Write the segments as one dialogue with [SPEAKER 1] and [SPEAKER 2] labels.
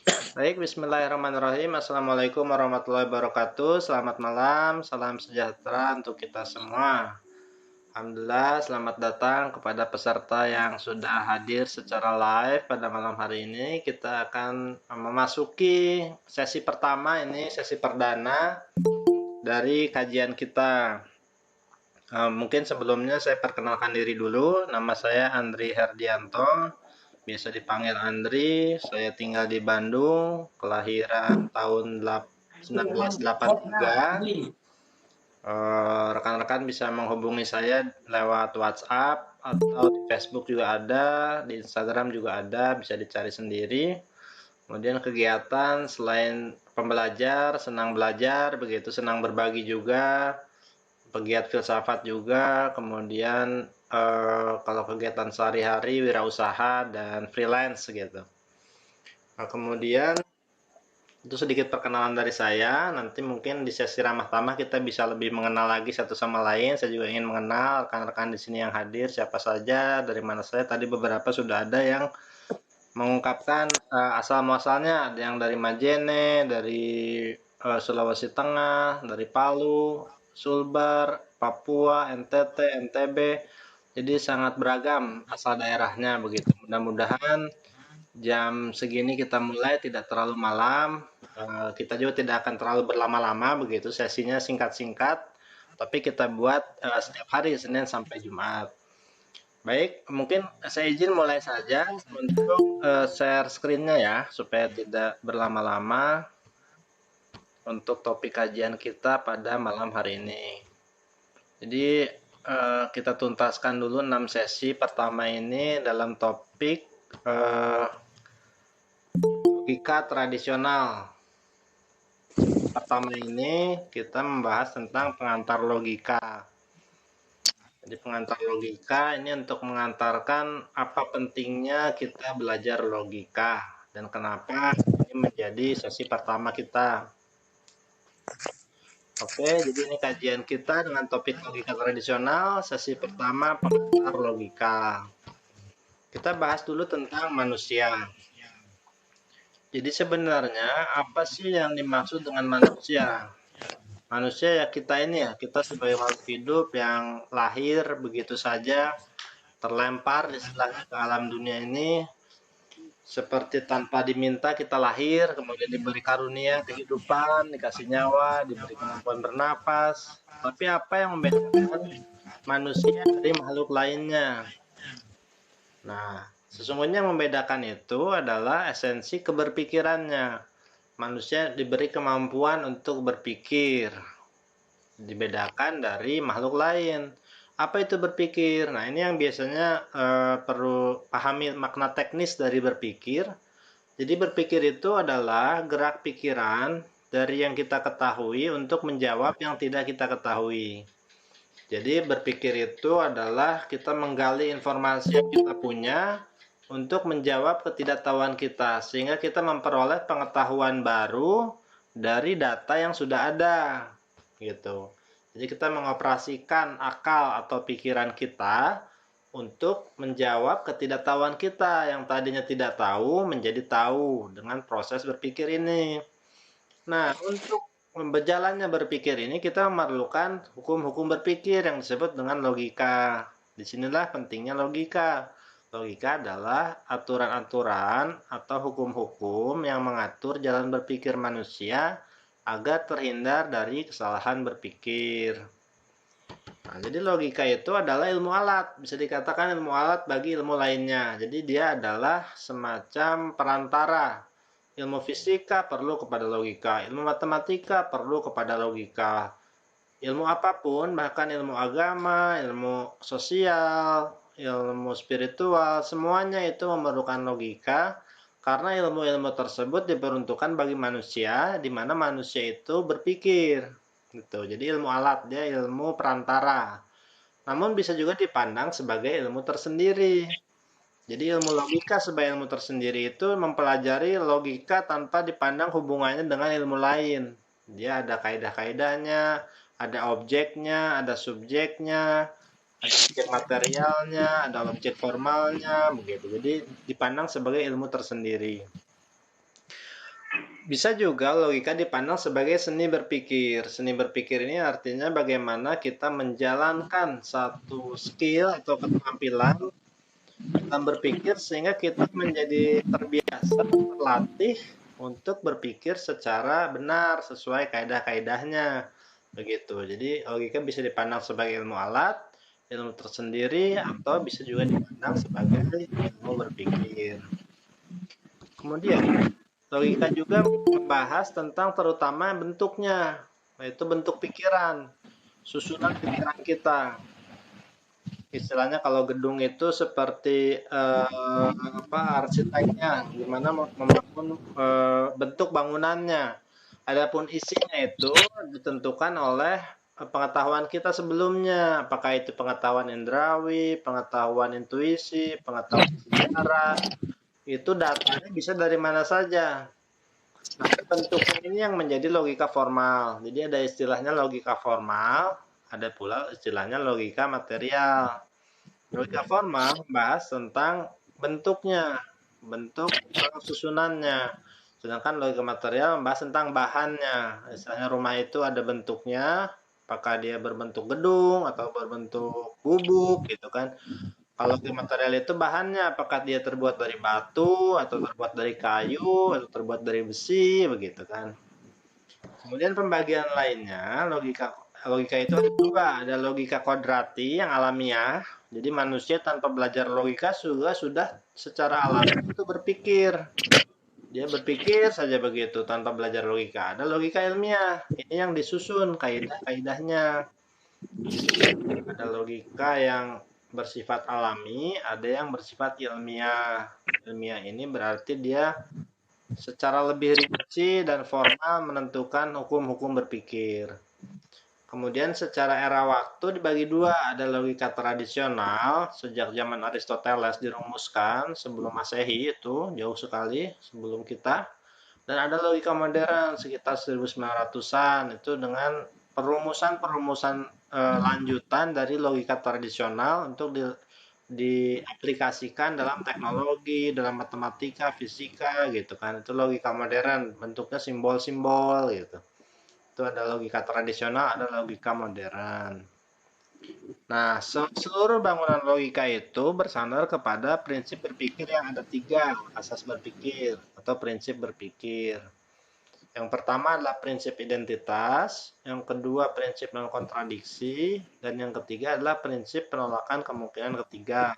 [SPEAKER 1] Baik, bismillahirrahmanirrahim. Assalamualaikum warahmatullahi wabarakatuh. Selamat malam, salam sejahtera untuk kita semua. Alhamdulillah, selamat datang kepada peserta yang sudah hadir secara live pada malam hari ini. Kita akan memasuki sesi pertama ini, sesi perdana dari kajian kita. Mungkin sebelumnya saya perkenalkan diri dulu. Nama saya Andri Herdianto, biasa dipanggil Andri. Saya tinggal di Bandung, kelahiran tahun 1983. Rekan-rekan bisa menghubungi saya lewat WhatsApp atau di Facebook juga ada, di Instagram juga ada, bisa dicari sendiri. Kemudian kegiatan selain pembelajar, senang belajar, begitu senang berbagi juga, pegiat filsafat juga, kemudian kalau kegiatan sehari-hari wirausaha dan freelance gitu. Nah, kemudian itu sedikit perkenalan dari saya. Nanti mungkin di sesi ramah tamah kita bisa lebih mengenal lagi satu sama lain. Saya juga ingin mengenal rekan-rekan di sini yang hadir siapa saja, dari mana saya. Tadi beberapa sudah ada yang mengungkapkan asal muasalnya, ada yang dari Majene, dari Sulawesi Tengah, dari Palu, Sulbar, Papua, NTT, NTB. Jadi sangat beragam asal daerahnya begitu. Mudah-mudahan jam segini kita mulai tidak terlalu malam. Kita juga tidak akan terlalu berlama-lama begitu. Sesinya singkat-singkat, tapi kita buat setiap hari Senin sampai Jumat. Baik, mungkin saya izin mulai saja untuk share screen-nya ya, supaya tidak berlama-lama untuk topik kajian kita pada malam hari ini. Jadi kita tuntaskan dulu 6 sesi pertama ini dalam topik logika tradisional. Pertama ini kita membahas tentang pengantar logika. Jadi pengantar logika ini untuk mengantarkan apa pentingnya kita belajar logika dan kenapa ini menjadi sesi pertama kita. Oke, jadi ini kajian kita dengan topik logika tradisional, sesi pertama pengantar logika. Kita bahas dulu tentang manusia. Jadi sebenarnya apa sih yang dimaksud dengan manusia? Manusia ya kita ini ya, kita sebagai makhluk hidup yang lahir begitu saja, terlempar istilahnya ke alam dunia ini, seperti tanpa diminta kita lahir, kemudian diberi karunia kehidupan, dikasih nyawa, diberi kemampuan bernapas. Tapi apa yang membedakan manusia dari makhluk lainnya? Nah, sesungguhnya yang membedakan itu adalah esensi keberpikirannya. Manusia diberi kemampuan untuk berpikir, dibedakan dari makhluk lain. Apa itu berpikir? Nah, ini yang biasanya perlu pahami makna teknis dari berpikir. Jadi berpikir itu adalah gerak pikiran dari yang kita ketahui untuk menjawab yang tidak kita ketahui. Jadi berpikir itu adalah kita menggali informasi yang kita punya untuk menjawab ketidaktahuan kita, sehingga kita memperoleh pengetahuan baru dari data yang sudah ada, gitu. Jadi kita mengoperasikan akal atau pikiran kita untuk menjawab ketidaktahuan kita yang tadinya tidak tahu menjadi tahu dengan proses berpikir ini. Nah, untuk berjalannya berpikir ini kita memerlukan hukum-hukum berpikir yang disebut dengan logika. Disinilah pentingnya logika. Logika adalah aturan-aturan atau hukum-hukum yang mengatur jalan berpikir manusia agar terhindar dari kesalahan berpikir. Nah, jadi logika itu adalah ilmu alat, bisa dikatakan ilmu alat bagi ilmu lainnya. Jadi dia adalah semacam perantara. Ilmu fisika perlu kepada logika, ilmu matematika perlu kepada logika. Ilmu apapun, bahkan ilmu agama, ilmu sosial, ilmu spiritual, semuanya itu memerlukan logika karena ilmu-ilmu tersebut diperuntukkan bagi manusia, di mana manusia itu berpikir. Gitu. Jadi ilmu alat, dia ilmu perantara. Namun bisa juga dipandang sebagai ilmu tersendiri. Jadi ilmu logika sebagai ilmu tersendiri itu mempelajari logika tanpa dipandang hubungannya dengan ilmu lain. Dia ada kaidah-kaidahnya, ada objeknya, ada subjeknya, ada objek materialnya, ada objek formalnya, begitu. Jadi dipandang sebagai ilmu tersendiri. Bisa juga logika dipandang sebagai seni berpikir. Seni berpikir ini artinya bagaimana kita menjalankan satu skill atau keterampilan dalam berpikir sehingga kita menjadi terbiasa, terlatih untuk berpikir secara benar sesuai kaidah-kaidahnya. Begitu. Jadi logika bisa dipandang sebagai ilmu alat, ilmu tersendiri, atau bisa juga dipandang sebagai ilmu berpikir. Kemudian, logika juga membahas tentang terutama bentuknya, yaitu bentuk pikiran, susunan pikiran kita. Istilahnya kalau gedung itu seperti arsiteknya, gimana membangun bentuk bangunannya. Adapun isinya itu ditentukan oleh pengetahuan kita sebelumnya, apakah itu pengetahuan indrawi, pengetahuan intuisi, pengetahuan sejarah, itu datanya bisa dari mana saja. Nah, bentuknya ini yang menjadi logika formal. Jadi ada istilahnya logika formal, ada pula istilahnya logika material. Logika formal membahas tentang bentuknya, bentuk susunannya. Sedangkan logika material membahas tentang bahannya. Misalnya rumah itu ada bentuknya, apakah dia berbentuk gedung atau berbentuk gubuk gitu kan. Kalau material itu bahannya, apakah dia terbuat dari batu, atau terbuat dari kayu, atau terbuat dari besi, begitu kan. Kemudian pembagian lainnya, logika logika itu ada dua, ada logika kodrati yang alamiah. Jadi manusia tanpa belajar logika juga sudah secara alami itu berpikir. Dia berpikir saja begitu tanpa belajar logika. Ada logika ilmiah, ini yang disusun kaidah-kaidahnya. Ada logika yang bersifat alami, ada yang bersifat ilmiah. Ilmiah ini berarti dia secara lebih rinci dan formal menentukan hukum-hukum berpikir. Kemudian secara era waktu dibagi dua, ada logika tradisional sejak zaman Aristoteles dirumuskan sebelum Masehi itu jauh sekali sebelum kita, dan ada logika modern sekitar 1900-an itu dengan perumusan-perumusan lanjutan dari logika tradisional untuk diaplikasikan dalam teknologi, dalam matematika, fisika gitu kan. Itu logika modern, bentuknya simbol-simbol gitu. Itu ada logika tradisional, ada logika modern. Nah, seluruh bangunan logika itu bersandar kepada prinsip berpikir yang ada tiga, asas berpikir atau prinsip berpikir. Yang pertama adalah prinsip identitas, yang kedua prinsip non kontradiksi, dan yang ketiga adalah prinsip penolakan kemungkinan ketiga.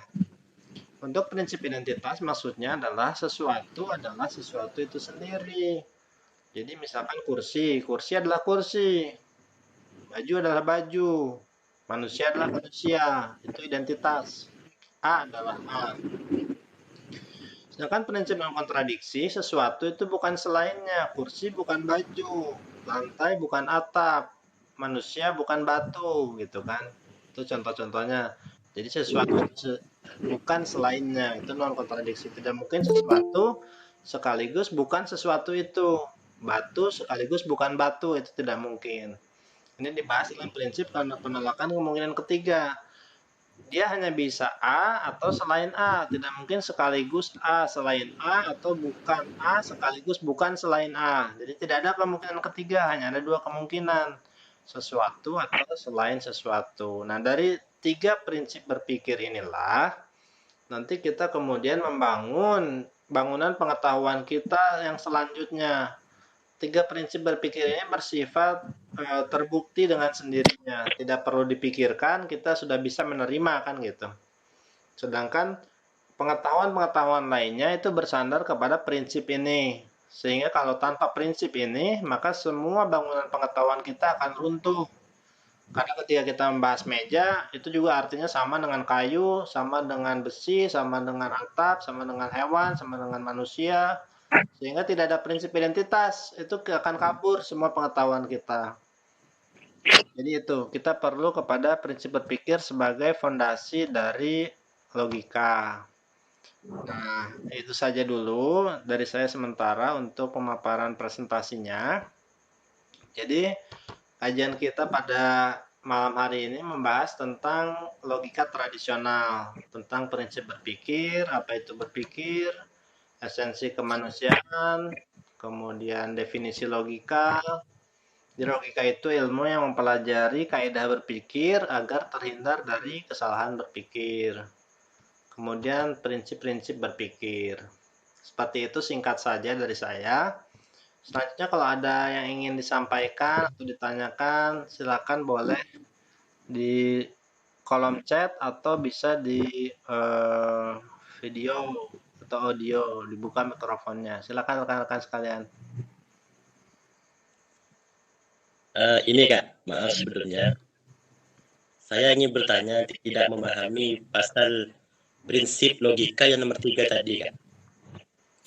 [SPEAKER 1] Untuk prinsip identitas maksudnya adalah sesuatu itu sendiri. Jadi misalkan kursi, kursi adalah kursi, baju adalah baju, manusia adalah manusia, itu identitas. A adalah A. Sedangkan prinsip non kontradiksi, sesuatu itu bukan selainnya, kursi bukan baju, lantai bukan atap, manusia bukan batu, gitu kan. Itu contoh-contohnya. Jadi sesuatu bukan selainnya, itu non kontradiksi. Tidak mungkin sesuatu sekaligus bukan sesuatu itu. Batu sekaligus bukan batu, itu tidak mungkin. Ini dibahas dalam prinsip penolakan kemungkinan ketiga. Dia hanya bisa A atau selain A, tidak mungkin sekaligus A selain A atau bukan A sekaligus bukan selain A. Jadi tidak ada kemungkinan ketiga, hanya ada dua kemungkinan, sesuatu atau selain sesuatu. Nah, dari tiga prinsip berpikir inilah nanti kita kemudian membangun bangunan pengetahuan kita yang selanjutnya. Tiga prinsip berpikir ini bersifat terbukti dengan sendirinya, tidak perlu dipikirkan, kita sudah bisa menerima kan gitu. Sedangkan pengetahuan-pengetahuan lainnya itu bersandar kepada prinsip ini. Sehingga kalau tanpa prinsip ini, maka semua bangunan pengetahuan kita akan runtuh. Karena ketika kita membahas meja, itu juga artinya sama dengan kayu, sama dengan besi, sama dengan atap, sama dengan hewan, sama dengan manusia. Sehingga tidak ada prinsip identitas, itu akan kabur semua pengetahuan kita. Jadi itu, kita perlu kepada prinsip berpikir sebagai fondasi dari logika. Nah, itu saja dulu dari saya sementara untuk pemaparan presentasinya. Jadi, kajian kita pada malam hari ini membahas tentang logika tradisional, tentang prinsip berpikir, apa itu berpikir, esensi kemanusiaan, kemudian definisi logika. Di logika itu ilmu yang mempelajari kaidah berpikir agar terhindar dari kesalahan berpikir. Kemudian prinsip-prinsip berpikir. Seperti itu singkat saja dari saya. Selanjutnya kalau ada yang ingin disampaikan atau ditanyakan, silakan boleh di kolom chat atau bisa di video atau audio, dibuka mikrofonnya. Silakan rekan-rekan sekalian.
[SPEAKER 2] Ini Kak, maaf sebelumnya. Saya ingin bertanya, tidak memahami pasal prinsip logika yang nomor 3 tadi Kak.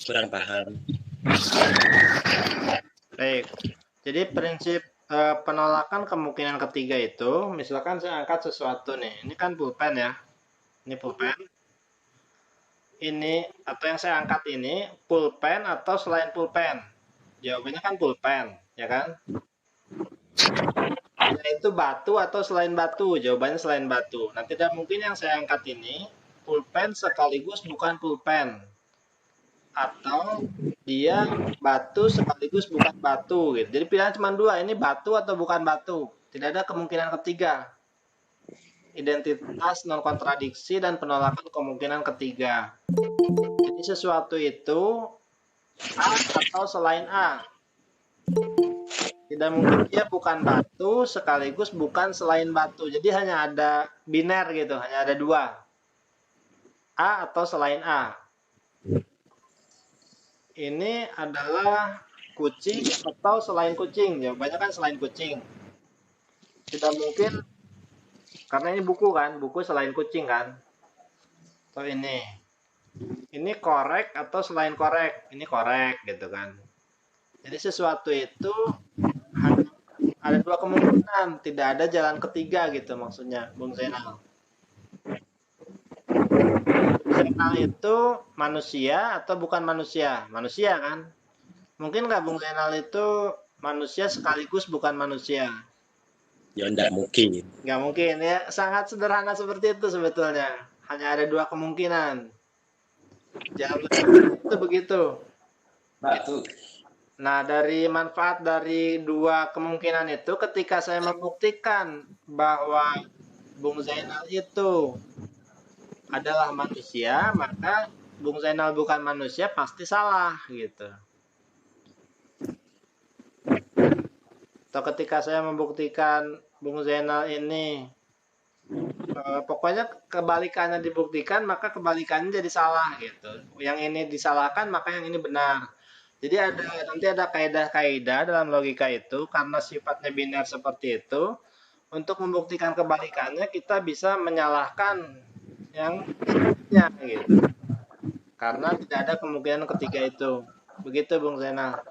[SPEAKER 2] Kurang paham.
[SPEAKER 1] Baik, jadi prinsip penolakan kemungkinan ketiga itu, misalkan saya angkat sesuatu nih, ini kan pulpen ya, ini pulpen. Ini atau yang saya angkat ini pulpen atau selain pulpen? Jawabannya kan pulpen, ya kan? Itu batu atau selain batu? Jawabannya selain batu. Nah, tidak mungkin yang saya angkat ini pulpen sekaligus bukan pulpen. Atau dia batu sekaligus bukan batu gitu. Jadi pilihan cuma dua, ini batu atau bukan batu. Tidak ada kemungkinan ketiga. Identitas non kontradiksi dan penolakan kemungkinan ketiga. Jadi sesuatu itu A atau selain A. Tidak mungkin dia bukan batu sekaligus bukan selain batu. Jadi hanya ada biner gitu, hanya ada dua. A atau selain A. Ini adalah kucing atau selain kucing? Jawabannya kan selain kucing. Tidak mungkin, karena ini buku kan, buku selain kucing kan. Atau ini korek atau selain korek? Ini korek gitu kan. Jadi sesuatu itu ada dua kemungkinan, tidak ada jalan ketiga gitu maksudnya, Bung Zainal. Zainal itu manusia atau bukan manusia? Manusia kan? Mungkin nggak Bung Zainal itu manusia sekaligus bukan manusia?
[SPEAKER 2] Ya enggak mungkin.
[SPEAKER 1] Nggak mungkin ya, sangat sederhana seperti itu sebetulnya. Hanya ada dua kemungkinan. Jawabannya itu begitu.
[SPEAKER 2] Batu.
[SPEAKER 1] Nah, dari manfaat dari dua kemungkinan itu, ketika saya membuktikan bahwa Bung Zainal itu adalah manusia, maka Bung Zainal bukan manusia pasti salah gitu. Atau ketika saya membuktikan Bung Zainal ini pokoknya kebalikannya dibuktikan, maka kebalikannya jadi salah gitu. Yang ini disalahkan, maka yang ini benar. Jadi nanti ada kaidah-kaidah dalam logika itu, karena sifatnya biner seperti itu, untuk membuktikan kebalikannya kita bisa menyalahkan yang sebelumnya gitu. Karena tidak ada kemungkinan ketiga itu. Begitu Bung Zainal.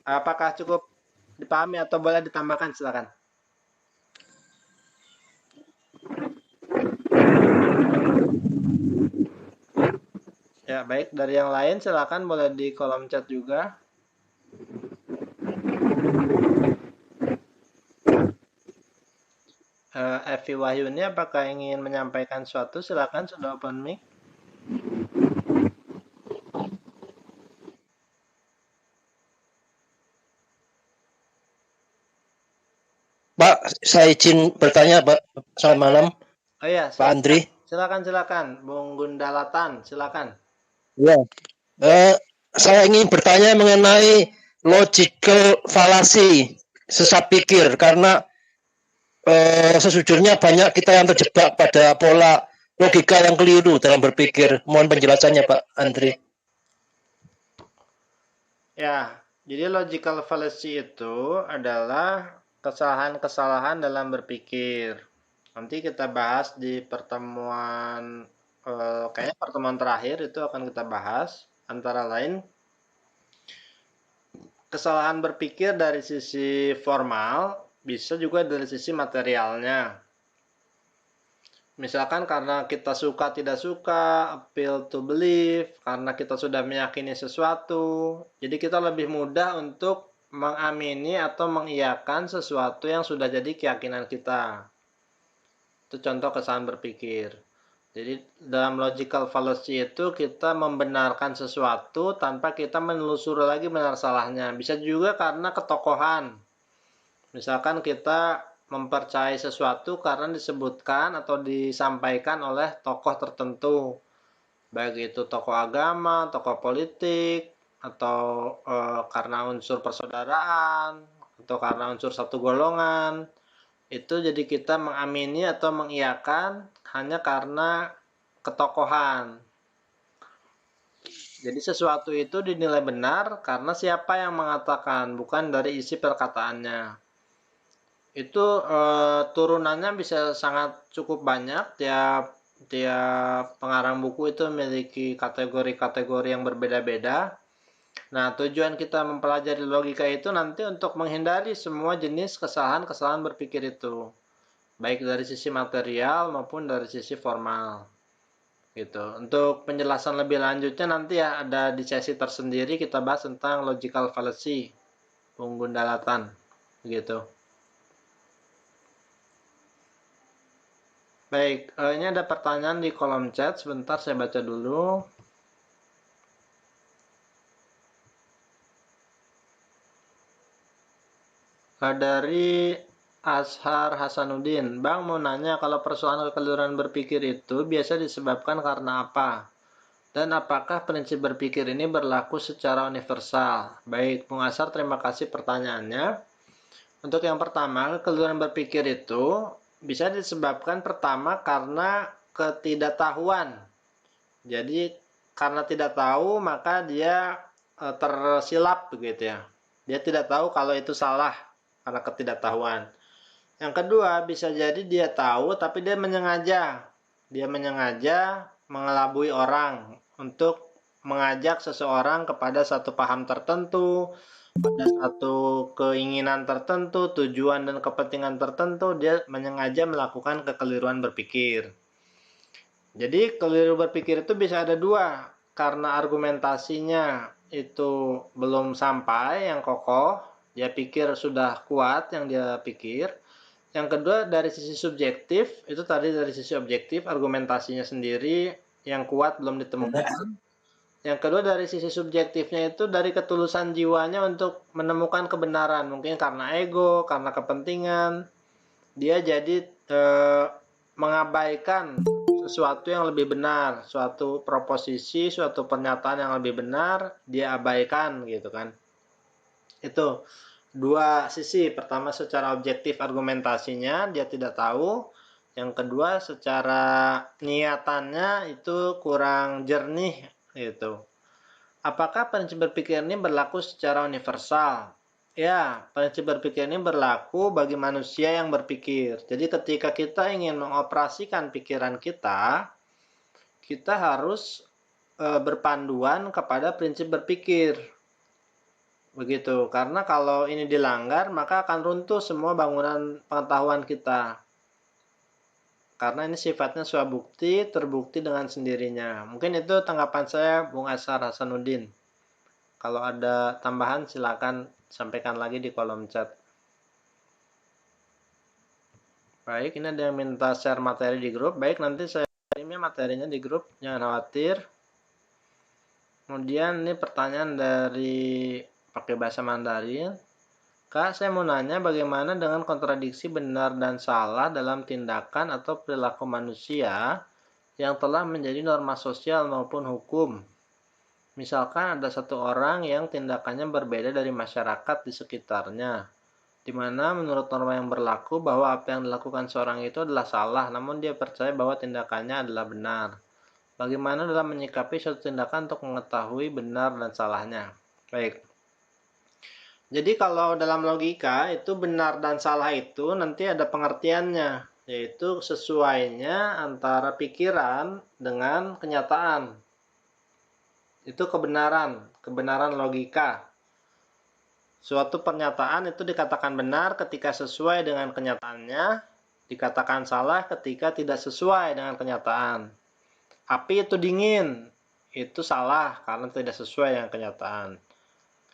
[SPEAKER 1] Apakah cukup dipahami atau boleh ditambahkan? Silakan. Ya, baik. Dari yang lain silakan boleh di kolom chat juga. Evi Wahyuni apakah ingin menyampaikan sesuatu? Silakan, sudah open mic.
[SPEAKER 3] Pak, saya izin bertanya, Pak. Selamat malam.
[SPEAKER 1] Oh ya,
[SPEAKER 3] Pak Andri.
[SPEAKER 1] Silakan, Bung Gundalatan, silakan.
[SPEAKER 3] Ya, saya ingin bertanya mengenai logical fallacy, sesat pikir, karena sejujurnya banyak kita yang terjebak pada pola logika yang keliru dalam berpikir. Mohon penjelasannya, Pak Andri.
[SPEAKER 1] Ya, jadi logical fallacy itu adalah kesalahan-kesalahan dalam berpikir. Nanti kita bahas di pertemuan, kayaknya pertemuan terakhir itu akan kita bahas, antara lain kesalahan berpikir dari sisi formal, bisa juga dari sisi materialnya. Misalkan karena kita suka tidak suka, appeal to believe, karena kita sudah meyakini sesuatu, jadi kita lebih mudah untuk mengamini atau mengiyakan sesuatu yang sudah jadi keyakinan kita. Itu contoh kesalahan berpikir. Jadi dalam logical fallacy itu kita membenarkan sesuatu tanpa kita menelusuri lagi benar salahnya. Bisa juga karena ketokohan. Misalkan kita mempercayai sesuatu karena disebutkan atau disampaikan oleh tokoh tertentu. Baik itu tokoh agama, tokoh politik, atau karena unsur persaudaraan, atau karena unsur satu golongan. Itu jadi kita mengamini atau mengiyakan hanya karena ketokohan. Jadi sesuatu itu dinilai benar karena siapa yang mengatakan, bukan dari isi perkataannya. Itu turunannya bisa sangat cukup banyak. Tiap pengarang buku itu memiliki kategori-kategori yang berbeda-beda. Nah, tujuan kita mempelajari logika itu nanti untuk menghindari semua jenis kesalahan-kesalahan berpikir itu, baik dari sisi material maupun dari sisi formal. Gitu. Untuk penjelasan lebih lanjutnya nanti ya ada di sesi tersendiri kita bahas tentang logical fallacy, penggundalatan, gitu. Baik, ini ada pertanyaan di kolom chat. Sebentar saya baca dulu. Dari Ashar Hasanuddin, Bang mau nanya kalau persoalan kekeliruan berpikir itu biasa disebabkan karena apa? Dan apakah prinsip berpikir ini berlaku secara universal? Baik, Bung Ashar, terima kasih pertanyaannya. Untuk yang pertama, kekeliruan berpikir itu bisa disebabkan pertama karena ketidaktahuan. Jadi karena tidak tahu maka dia tersilap begitu ya. Dia tidak tahu kalau itu salah karena ketidaktahuan. Yang kedua, bisa jadi dia tahu tapi dia menyengaja. Dia menyengaja mengelabui orang untuk mengajak seseorang kepada satu paham tertentu, pada satu keinginan tertentu, tujuan dan kepentingan tertentu, dia menyengaja melakukan kekeliruan berpikir. Jadi keliru berpikir itu bisa ada dua, karena argumentasinya itu belum sampai yang kokoh, dia pikir sudah kuat yang dia pikir. Yang kedua dari sisi subjektif, itu tadi dari sisi objektif, argumentasinya sendiri yang kuat belum ditemukan. Yang kedua dari sisi subjektifnya itu dari ketulusan jiwanya untuk menemukan kebenaran, mungkin karena ego, karena kepentingan, dia jadi mengabaikan sesuatu yang lebih benar, suatu proposisi, suatu pernyataan yang lebih benar, dia abaikan gitu kan. Itu dua sisi. Pertama secara objektif argumentasinya dia tidak tahu. Yang kedua secara niatannya itu kurang jernih gitu. Apakah prinsip berpikir ini berlaku secara universal? Ya, prinsip berpikir ini berlaku bagi manusia yang berpikir. Jadi ketika kita ingin mengoperasikan pikiran kita harus berpanduan kepada prinsip berpikir. Begitu, karena kalau ini dilanggar maka akan runtuh semua bangunan pengetahuan kita. Karena ini sifatnya swabukti, terbukti dengan sendirinya. Mungkin itu tanggapan saya, Bung Ashar Hasanuddin. Kalau ada tambahan silakan sampaikan lagi di kolom chat. Baik, ini ada yang minta share materi di grup. Baik, nanti saya kirimnya materinya di grup, jangan khawatir. Kemudian ini pertanyaan dari pakai bahasa Mandarin. Kak, saya mau nanya bagaimana dengan kontradiksi benar dan salah dalam tindakan atau perilaku manusia yang telah menjadi norma sosial maupun hukum. Misalkan ada satu orang yang tindakannya berbeda dari masyarakat di sekitarnya, di mana menurut norma yang berlaku bahwa apa yang dilakukan seorang itu adalah salah, namun dia percaya bahwa tindakannya adalah benar. Bagaimana dalam menyikapi suatu tindakan untuk mengetahui benar dan salahnya? Baik. Jadi kalau dalam logika itu benar dan salah itu nanti ada pengertiannya, yaitu sesuainya antara pikiran dengan kenyataan. Itu kebenaran logika. Suatu pernyataan itu dikatakan benar ketika sesuai dengan kenyataannya, dikatakan salah ketika tidak sesuai dengan kenyataan. Api itu dingin, itu salah karena tidak sesuai dengan kenyataan.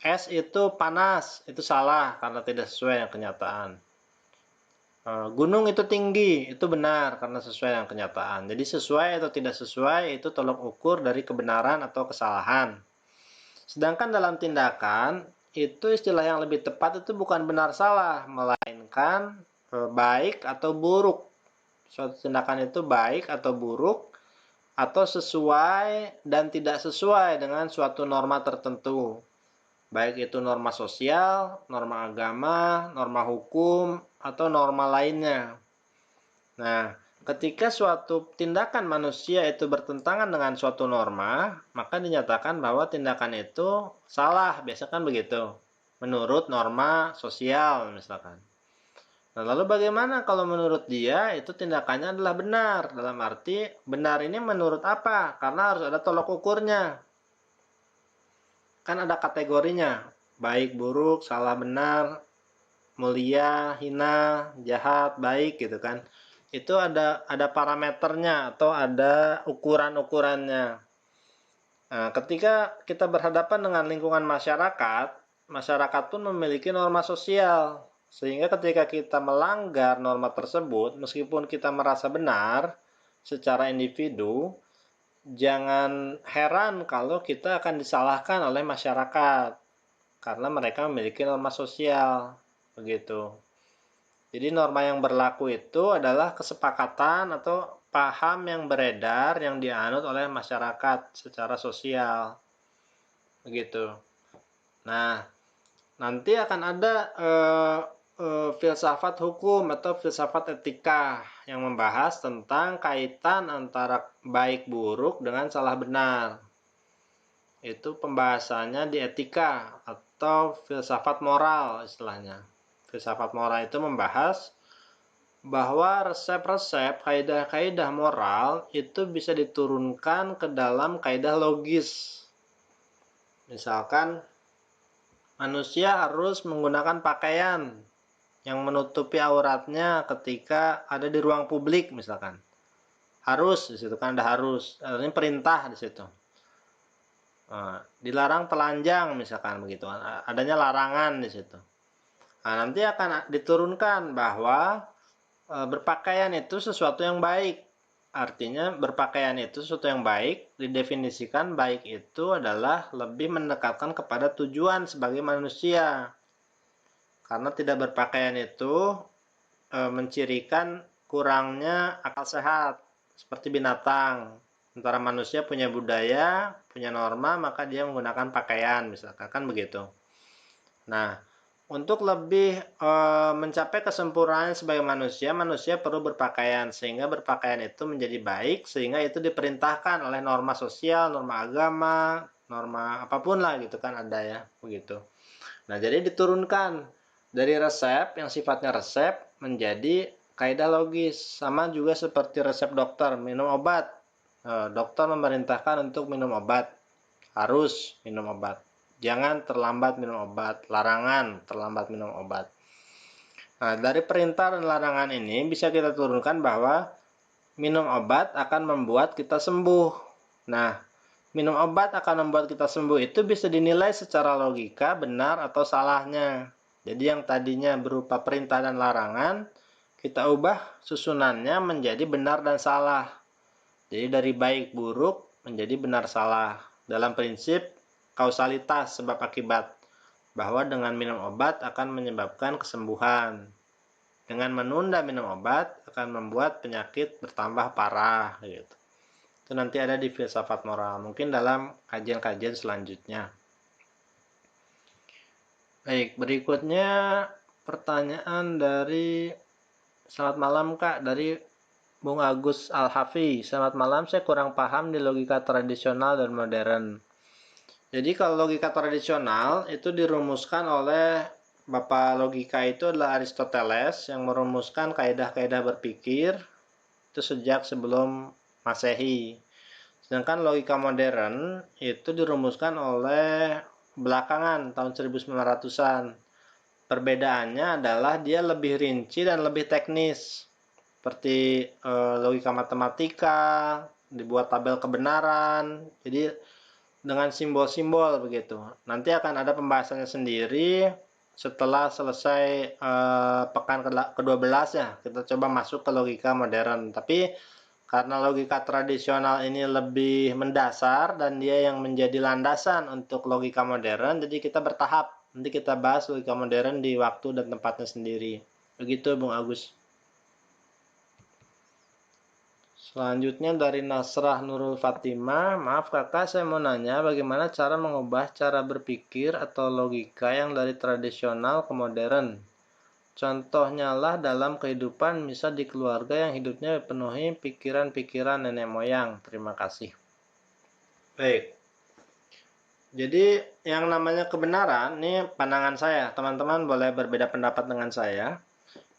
[SPEAKER 1] Es itu panas, itu salah karena tidak sesuai dengan kenyataan. Gunung itu tinggi, itu benar karena sesuai dengan kenyataan. Jadi sesuai atau tidak sesuai itu tolok ukur dari kebenaran atau kesalahan. Sedangkan dalam tindakan, itu istilah yang lebih tepat itu bukan benar salah, melainkan baik atau buruk. Suatu tindakan itu baik atau buruk, atau sesuai dan tidak sesuai dengan suatu norma tertentu. Baik itu norma sosial, norma agama, norma hukum, atau norma lainnya. Nah, ketika suatu tindakan manusia itu bertentangan dengan suatu norma, maka dinyatakan bahwa tindakan itu salah, biasa kan begitu. Menurut norma sosial misalkan. Nah, lalu bagaimana kalau menurut dia itu tindakannya adalah benar? Dalam arti benar ini menurut apa? Karena harus ada tolok ukurnya. Kan ada kategorinya, baik, buruk, salah, benar, mulia, hina, jahat, baik gitu kan. Itu ada parameternya atau ada ukuran-ukurannya. Nah, ketika kita berhadapan dengan lingkungan masyarakat, masyarakat pun memiliki norma sosial. Sehingga ketika kita melanggar norma tersebut, meskipun kita merasa benar secara individu, jangan heran kalau kita akan disalahkan oleh masyarakat karena mereka memiliki norma sosial begitu. Jadi norma yang berlaku itu adalah kesepakatan atau paham yang beredar yang dianut oleh masyarakat secara sosial begitu. Nah, nanti akan ada filsafat hukum atau filsafat etika yang membahas tentang kaitan antara baik buruk dengan salah benar. Itu pembahasannya di etika atau filsafat moral istilahnya. Filsafat moral itu membahas bahwa resep-resep, kaidah-kaidah moral itu bisa diturunkan ke dalam kaidah logis. Misalkan manusia harus menggunakan pakaian yang menutupi auratnya ketika ada di ruang publik misalkan. Harus di situ kan ada harus. Ini perintah di situ. Dilarang telanjang misalkan begitu. Adanya larangan di situ. Nah, nanti akan diturunkan bahwa berpakaian itu sesuatu yang baik. Artinya berpakaian itu sesuatu yang baik, didefinisikan baik itu adalah lebih mendekatkan kepada tujuan sebagai manusia. Karena tidak berpakaian itu mencirikan kurangnya akal sehat, seperti binatang. Sementara manusia punya budaya, punya norma, maka dia menggunakan pakaian, misalkan kan begitu. Nah, untuk lebih mencapai kesempurnaan sebagai manusia, manusia perlu berpakaian, sehingga berpakaian itu menjadi baik, sehingga itu diperintahkan oleh norma sosial, norma agama, norma apapun lah gitu kan ada ya, begitu. Nah, jadi diturunkan dari resep yang sifatnya resep menjadi kaidah logis. Sama juga seperti resep dokter, minum obat. Dokter memerintahkan untuk minum obat. Harus minum obat. Jangan terlambat minum obat. Larangan terlambat minum obat. Nah, dari perintah dan larangan ini bisa kita turunkan bahwa minum obat akan membuat kita sembuh. Nah, minum obat akan membuat kita sembuh itu bisa dinilai secara logika benar atau salahnya. Jadi yang tadinya berupa perintah dan larangan, kita ubah susunannya menjadi benar dan salah. Jadi dari baik buruk menjadi benar salah. Dalam prinsip kausalitas sebab akibat. Bahwa dengan minum obat akan menyebabkan kesembuhan. Dengan menunda minum obat akan membuat penyakit bertambah parah. Gitu. Itu nanti ada di filsafat moral. Mungkin dalam kajian-kajian selanjutnya. Baik, berikutnya pertanyaan dari selamat malam Kak, dari Bung Agus Al-Hafi. Selamat malam, saya kurang paham di logika tradisional dan modern. Jadi kalau logika tradisional itu dirumuskan oleh Bapak logika itu adalah Aristoteles yang merumuskan kaidah-kaidah berpikir itu sejak sebelum Masehi. Sedangkan logika modern itu dirumuskan oleh belakangan tahun 1900-an. Perbedaannya adalah dia lebih rinci dan lebih teknis. Seperti logika matematika, dibuat tabel kebenaran. Jadi dengan simbol-simbol begitu. Nanti akan ada pembahasannya sendiri setelah selesai pekan ke-12 ya, kita coba masuk ke logika modern. Tapi karena logika tradisional ini lebih mendasar dan dia yang menjadi landasan untuk logika modern, jadi kita bertahap. Nanti kita bahas logika modern di waktu dan tempatnya sendiri. Begitu Bung Agus. Selanjutnya dari Nasrah Nurul Fatimah, maaf kakak, saya mau nanya bagaimana cara mengubah cara berpikir atau logika yang dari tradisional ke modern. Contohnya lah dalam kehidupan, misal di keluarga yang hidupnya dipenuhi pikiran-pikiran nenek moyang. Terima kasih. Baik. Jadi yang namanya kebenaran, ini pandangan saya. Teman-teman boleh berbeda pendapat dengan saya.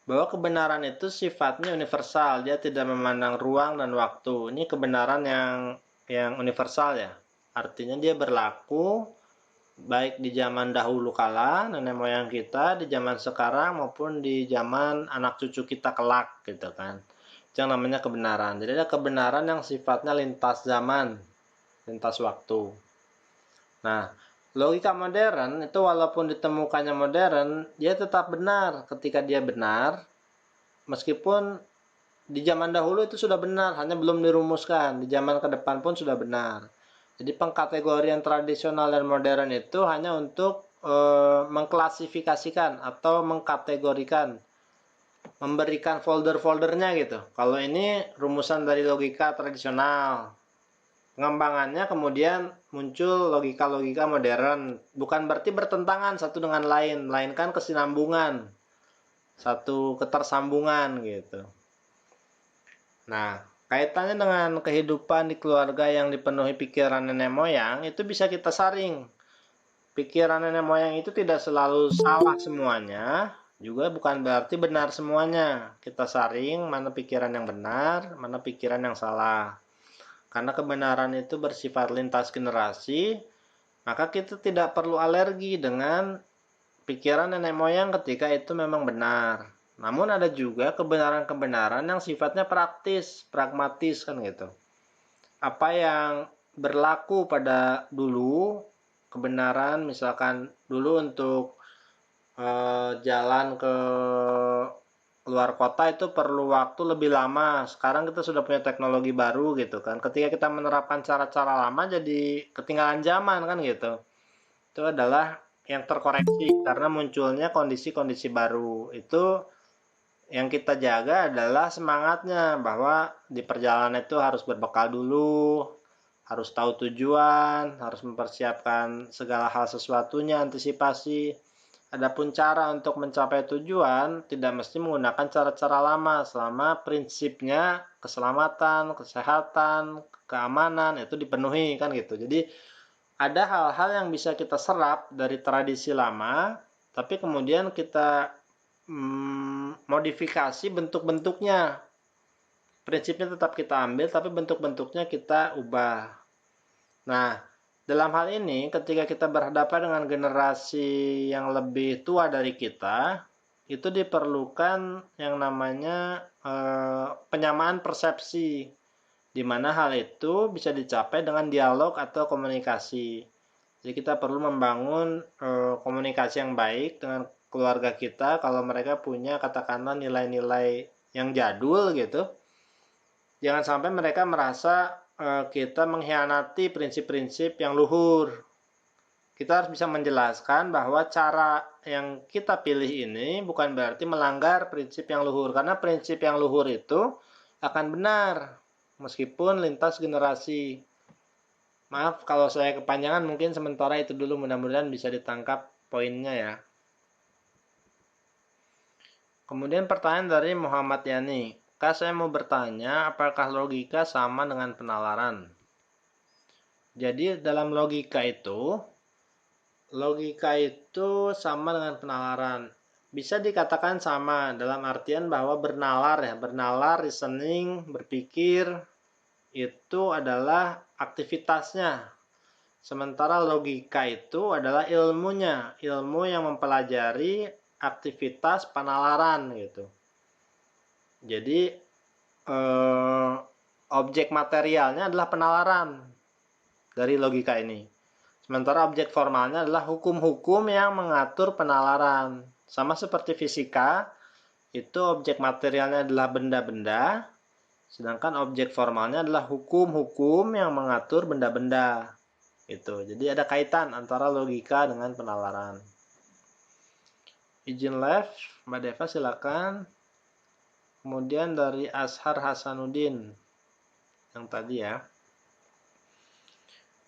[SPEAKER 1] Bahwa kebenaran itu sifatnya universal, dia tidak memandang ruang dan waktu. Ini kebenaran yang universal ya. Artinya dia berlaku baik di zaman dahulu kala, nenek moyang kita, di zaman sekarang maupun di zaman anak cucu kita kelak gitu kan. Itu yang namanya kebenaran. Jadi ada kebenaran yang sifatnya lintas zaman, lintas waktu. Nah, logika modern itu walaupun ditemukannya modern, dia tetap benar ketika dia benar, meskipun di zaman dahulu itu sudah benar, hanya belum dirumuskan. Di zaman ke depan pun sudah benar. Jadi pengkategorian tradisional dan modern itu hanya untuk mengklasifikasikan atau mengkategorikan, memberikan folder-foldernya gitu. Kalau ini rumusan dari logika tradisional, pengembangannya kemudian muncul logika-logika modern. Bukan berarti bertentangan satu dengan lain, melainkan kesinambungan, satu ketersambungan gitu. Nah, kaitannya dengan kehidupan di keluarga yang dipenuhi pikiran nenek moyang, itu bisa kita saring. Pikiran nenek moyang itu tidak selalu salah semuanya, juga bukan berarti benar semuanya. Kita saring mana pikiran yang benar, mana pikiran yang salah. Karena kebenaran itu bersifat lintas generasi, maka kita tidak perlu alergi dengan pikiran nenek moyang ketika itu memang benar. Namun ada juga kebenaran-kebenaran yang sifatnya praktis, pragmatis kan gitu. Apa yang berlaku pada dulu, kebenaran misalkan dulu untuk jalan ke luar kota itu perlu waktu lebih lama. Sekarang kita sudah punya teknologi baru gitu kan. Ketika kita menerapkan cara-cara lama jadi ketinggalan zaman kan gitu. Itu adalah yang terkoreksi karena munculnya kondisi-kondisi baru. Itu yang kita jaga adalah semangatnya bahwa di perjalanan itu harus berbekal dulu, harus tahu tujuan, harus mempersiapkan segala hal sesuatunya, antisipasi. Adapun cara untuk mencapai tujuan tidak mesti menggunakan cara-cara lama selama prinsipnya keselamatan, kesehatan, keamanan itu dipenuhi kan gitu. Jadi ada hal-hal yang bisa kita serap dari tradisi lama, tapi kemudian kita modifikasi bentuk-bentuknya. Prinsipnya tetap kita ambil, tapi bentuk-bentuknya kita ubah. Nah, dalam hal ini, ketika kita berhadapan dengan generasi yang lebih tua dari kita, itu diperlukan yang namanya penyamaan persepsi, di mana hal itu bisa dicapai dengan dialog atau komunikasi. Jadi kita perlu membangun komunikasi yang baik dengan keluarga kita. Kalau mereka punya katakanlah nilai-nilai yang jadul gitu, jangan sampai mereka merasa kita mengkhianati prinsip-prinsip yang luhur. Kita harus bisa menjelaskan bahwa cara yang kita pilih ini bukan berarti melanggar prinsip yang luhur, karena prinsip yang luhur itu akan benar meskipun lintas generasi. Maaf kalau saya kepanjangan, mungkin sementara itu dulu, mudah-mudahan bisa ditangkap poinnya ya. Kemudian pertanyaan dari Muhammad Yani. Kak, saya mau bertanya, apakah logika sama dengan penalaran? Jadi dalam logika itu sama dengan penalaran. Bisa dikatakan sama dalam artian bahwa bernalar ya, bernalar, reasoning, berpikir, itu adalah aktivitasnya. Sementara logika itu adalah ilmunya, ilmu yang mempelajari aktivitas penalaran gitu. Jadi objek materialnya adalah penalaran dari logika ini. Sementara objek formalnya adalah hukum-hukum yang mengatur penalaran. Sama seperti fisika, itu objek materialnya adalah benda-benda, sedangkan objek formalnya adalah hukum-hukum yang mengatur benda-benda. Jadi ada kaitan antara logika dengan penalaran. Izin live, Mbak Deva silakan. Kemudian dari Ashar Hasanuddin yang tadi ya.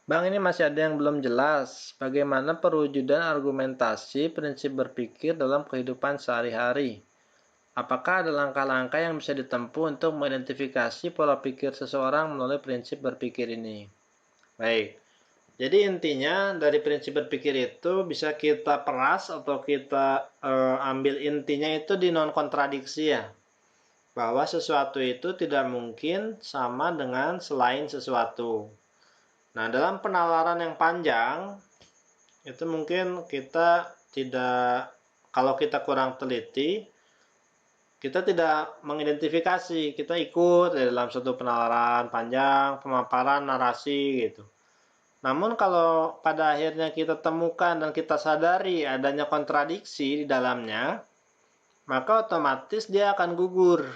[SPEAKER 1] Bang, ini masih ada yang belum jelas. Bagaimana perwujudan argumentasi prinsip berpikir dalam kehidupan sehari-hari? Apakah ada langkah-langkah yang bisa ditempuh untuk mengidentifikasi pola pikir seseorang melalui prinsip berpikir ini? Baik. Jadi intinya dari prinsip berpikir itu bisa kita peras atau kita ambil intinya itu di non-kontradiksi ya. Bahwa sesuatu itu tidak mungkin sama dengan selain sesuatu. Nah, dalam penalaran yang panjang, itu mungkin kita tidak, kalau kita kurang teliti, kita tidak mengidentifikasi, kita ikut dalam satu penalaran panjang, pemaparan narasi gitu. Namun kalau pada akhirnya kita temukan dan kita sadari adanya kontradiksi di dalamnya, maka otomatis dia akan gugur.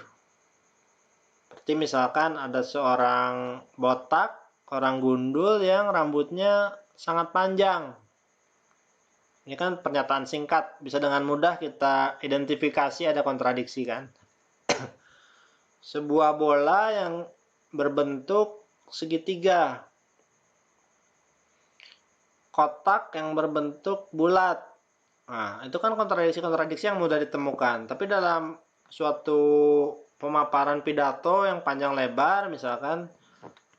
[SPEAKER 1] Seperti misalkan ada seorang botak, orang gundul yang rambutnya sangat panjang. Ini kan pernyataan singkat, bisa dengan mudah kita identifikasi ada kontradiksi kan. Sebuah bola yang berbentuk segitiga, kotak yang berbentuk bulat. Nah, itu kan kontradiksi-kontradiksi yang mudah ditemukan. Tapi dalam suatu pemaparan pidato yang panjang lebar, misalkan,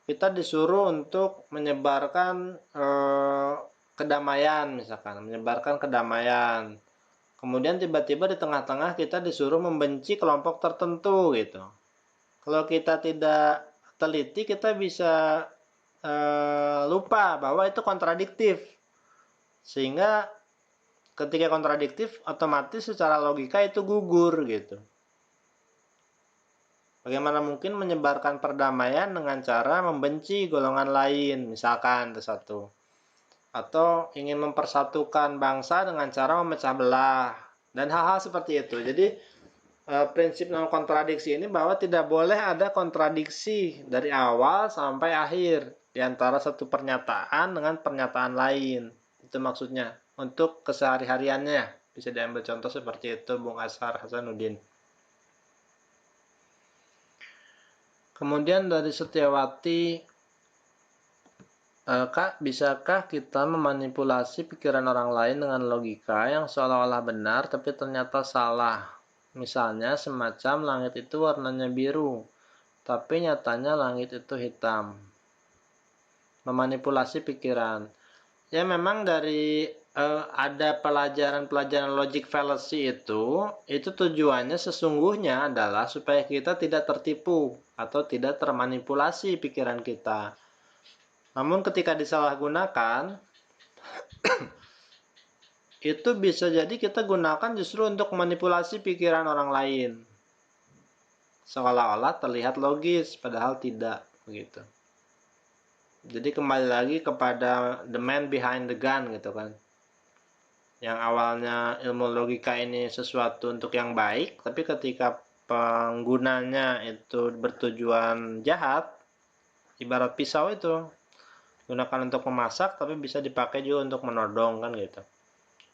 [SPEAKER 1] kita disuruh untuk menyebarkan kedamaian, misalkan menyebarkan kedamaian. Kemudian tiba-tiba di tengah-tengah kita disuruh membenci kelompok tertentu gitu. Kalau kita tidak teliti, kita bisa lupa bahwa itu kontradiktif. Sehingga ketika kontradiktif, otomatis secara logika itu gugur gitu. Bagaimana mungkin menyebarkan perdamaian dengan cara membenci golongan lain, misalkan itu satu. Atau ingin mempersatukan bangsa dengan cara memecah belah, dan hal-hal seperti itu. Jadi prinsip non kontradiksi ini bahwa tidak boleh ada kontradiksi dari awal sampai akhir di antara satu pernyataan dengan pernyataan lain. Itu maksudnya. Untuk kesehari-hariannya bisa diambil contoh seperti itu, Bung Ashar Hasanuddin. Kemudian dari Setiawati, Kak, bisakah kita memanipulasi pikiran orang lain dengan logika yang seolah-olah benar tapi ternyata salah? Misalnya semacam langit itu warnanya biru, tapi nyatanya langit itu hitam. Memanipulasi pikiran. Ya memang dari ada pelajaran-pelajaran logic fallacy itu tujuannya sesungguhnya adalah supaya kita tidak tertipu atau tidak termanipulasi pikiran kita. Namun ketika disalahgunakan, itu bisa jadi kita gunakan justru untuk manipulasi pikiran orang lain. Seolah-olah terlihat logis, padahal tidak begitu. Jadi kembali lagi kepada the man behind the gun gitu kan. Yang awalnya ilmu logika ini sesuatu untuk yang baik, tapi ketika penggunanya itu bertujuan jahat, ibarat pisau itu gunakan untuk memasak tapi bisa dipakai juga untuk menodong kan gitu.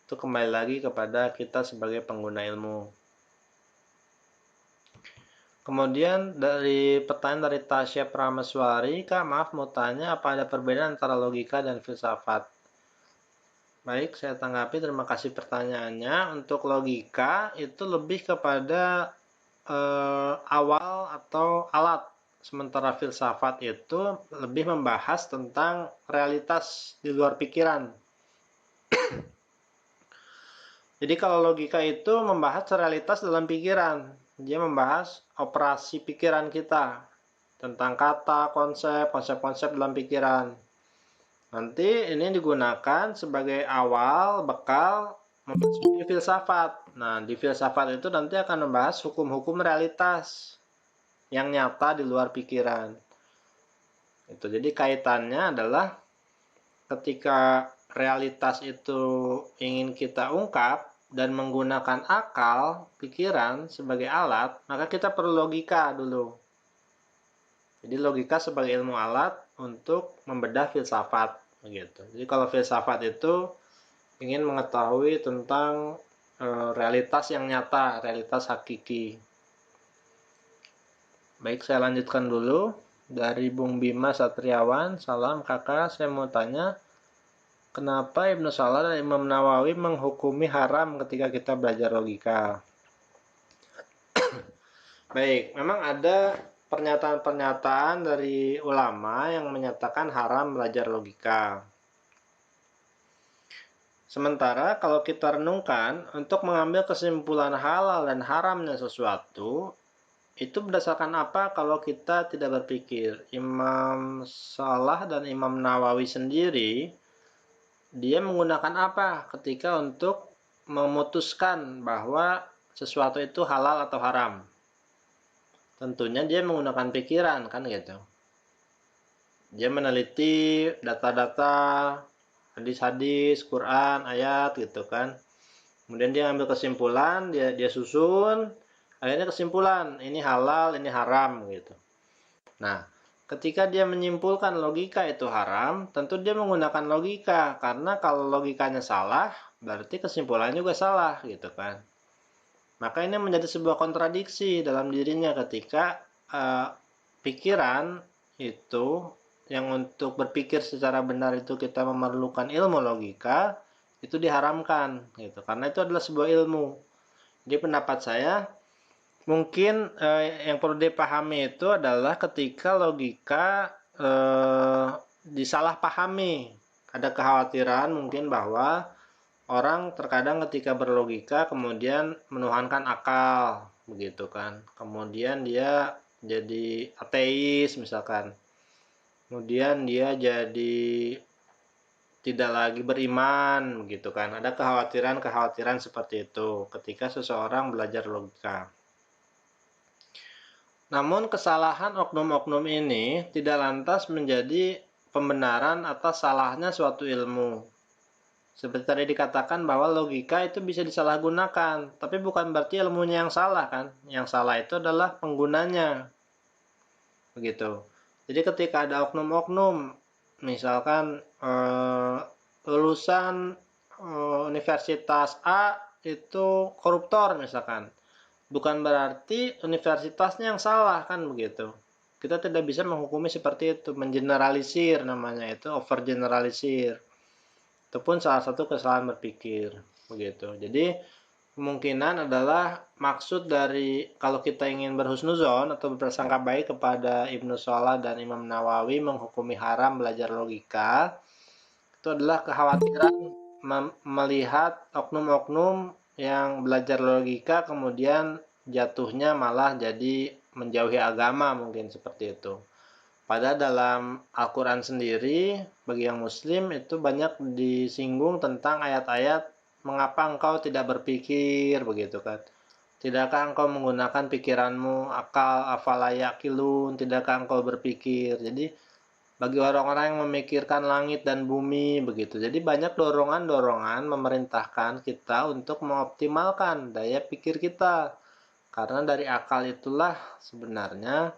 [SPEAKER 1] Itu kembali lagi kepada kita sebagai pengguna ilmu. Kemudian dari pertanyaan dari Tasya Prameswari, Kak, maaf mau tanya, apa ada perbedaan antara logika dan filsafat? Baik, saya tanggapi. Terima kasih pertanyaannya. Untuk logika itu lebih kepada awal atau alat. Sementara filsafat itu lebih membahas tentang realitas di luar pikiran. Jadi kalau logika itu membahas realitas dalam pikiran. Dia membahas operasi pikiran kita. Tentang kata, konsep-konsep dalam pikiran. Nanti ini digunakan sebagai awal, bekal, memasuki filsafat. Nah, di filsafat itu nanti akan membahas hukum-hukum realitas yang nyata di luar pikiran. Jadi kaitannya adalah ketika realitas itu ingin kita ungkap dan menggunakan akal, pikiran sebagai alat, maka kita perlu logika dulu. Jadi logika sebagai ilmu alat untuk membedah filsafat, begitu. Jadi kalau filsafat itu ingin mengetahui tentang realitas yang nyata, realitas hakiki. Baik, saya lanjutkan dulu. Dari Bung Bima Satriawan, salam kakak, saya mau tanya, kenapa Ibnu Salah dan Imam Nawawi menghukumi haram ketika kita belajar logika? Baik, memang ada pernyataan-pernyataan dari ulama yang menyatakan haram belajar logika. Sementara kalau kita renungkan, untuk mengambil kesimpulan halal dan haramnya sesuatu, itu berdasarkan apa kalau kita tidak berpikir? Imam Salah dan Imam Nawawi sendiri, dia menggunakan apa ketika untuk memutuskan bahwa sesuatu itu halal atau haram? Tentunya dia menggunakan pikiran, kan gitu. Dia meneliti data-data, hadis-hadis, Quran, ayat gitu kan. Kemudian dia ambil kesimpulan, dia susun, akhirnya kesimpulan ini halal, ini haram gitu. Nah, ketika dia menyimpulkan logika itu haram, tentu dia menggunakan logika, karena kalau logikanya salah, berarti kesimpulannya juga salah gitu kan. Maka ini menjadi sebuah kontradiksi dalam dirinya ketika pikiran itu yang untuk berpikir secara benar itu kita memerlukan ilmu logika, itu diharamkan gitu, karena itu adalah sebuah ilmu. Jadi pendapat saya, mungkin yang perlu dipahami itu adalah ketika logika disalahpahami. Ada kekhawatiran mungkin bahwa orang terkadang ketika berlogika kemudian menuhankan akal, begitu kan. Kemudian dia jadi ateis misalkan. Kemudian dia jadi tidak lagi beriman, begitu kan. Ada kekhawatiran-kekhawatiran seperti itu ketika seseorang belajar logika. Namun kesalahan oknum-oknum ini tidak lantas menjadi pembenaran atas salahnya suatu ilmu. Seperti tadi dikatakan bahwa logika itu bisa disalahgunakan, tapi bukan berarti ilmunya yang salah kan. Yang salah itu adalah penggunanya. Begitu. Jadi ketika ada oknum-oknum, misalkan lulusan universitas A itu koruptor misalkan, bukan berarti universitasnya yang salah kan begitu. Kita tidak bisa menghukumi seperti itu, mengeneralisir namanya itu, overgeneralisir. Itu pun salah satu kesalahan berpikir begitu. Jadi kemungkinan adalah maksud dari kalau kita ingin berhusnuzon atau berprasangka baik kepada Ibnu Salah dan Imam Nawawi menghukumi haram belajar logika, itu adalah kekhawatiran melihat oknum-oknum yang belajar logika kemudian jatuhnya malah jadi menjauhi agama, mungkin seperti itu. Padahal dalam Al-Quran sendiri, bagi yang muslim itu banyak disinggung tentang ayat-ayat mengapa engkau tidak berpikir, begitu kan. Tidakkah engkau menggunakan pikiranmu, akal, afala yaqilun, tidakkah engkau berpikir. Jadi bagi orang-orang yang memikirkan langit dan bumi, begitu. Jadi banyak dorongan-dorongan memerintahkan kita untuk mengoptimalkan daya pikir kita. Karena dari akal itulah sebenarnya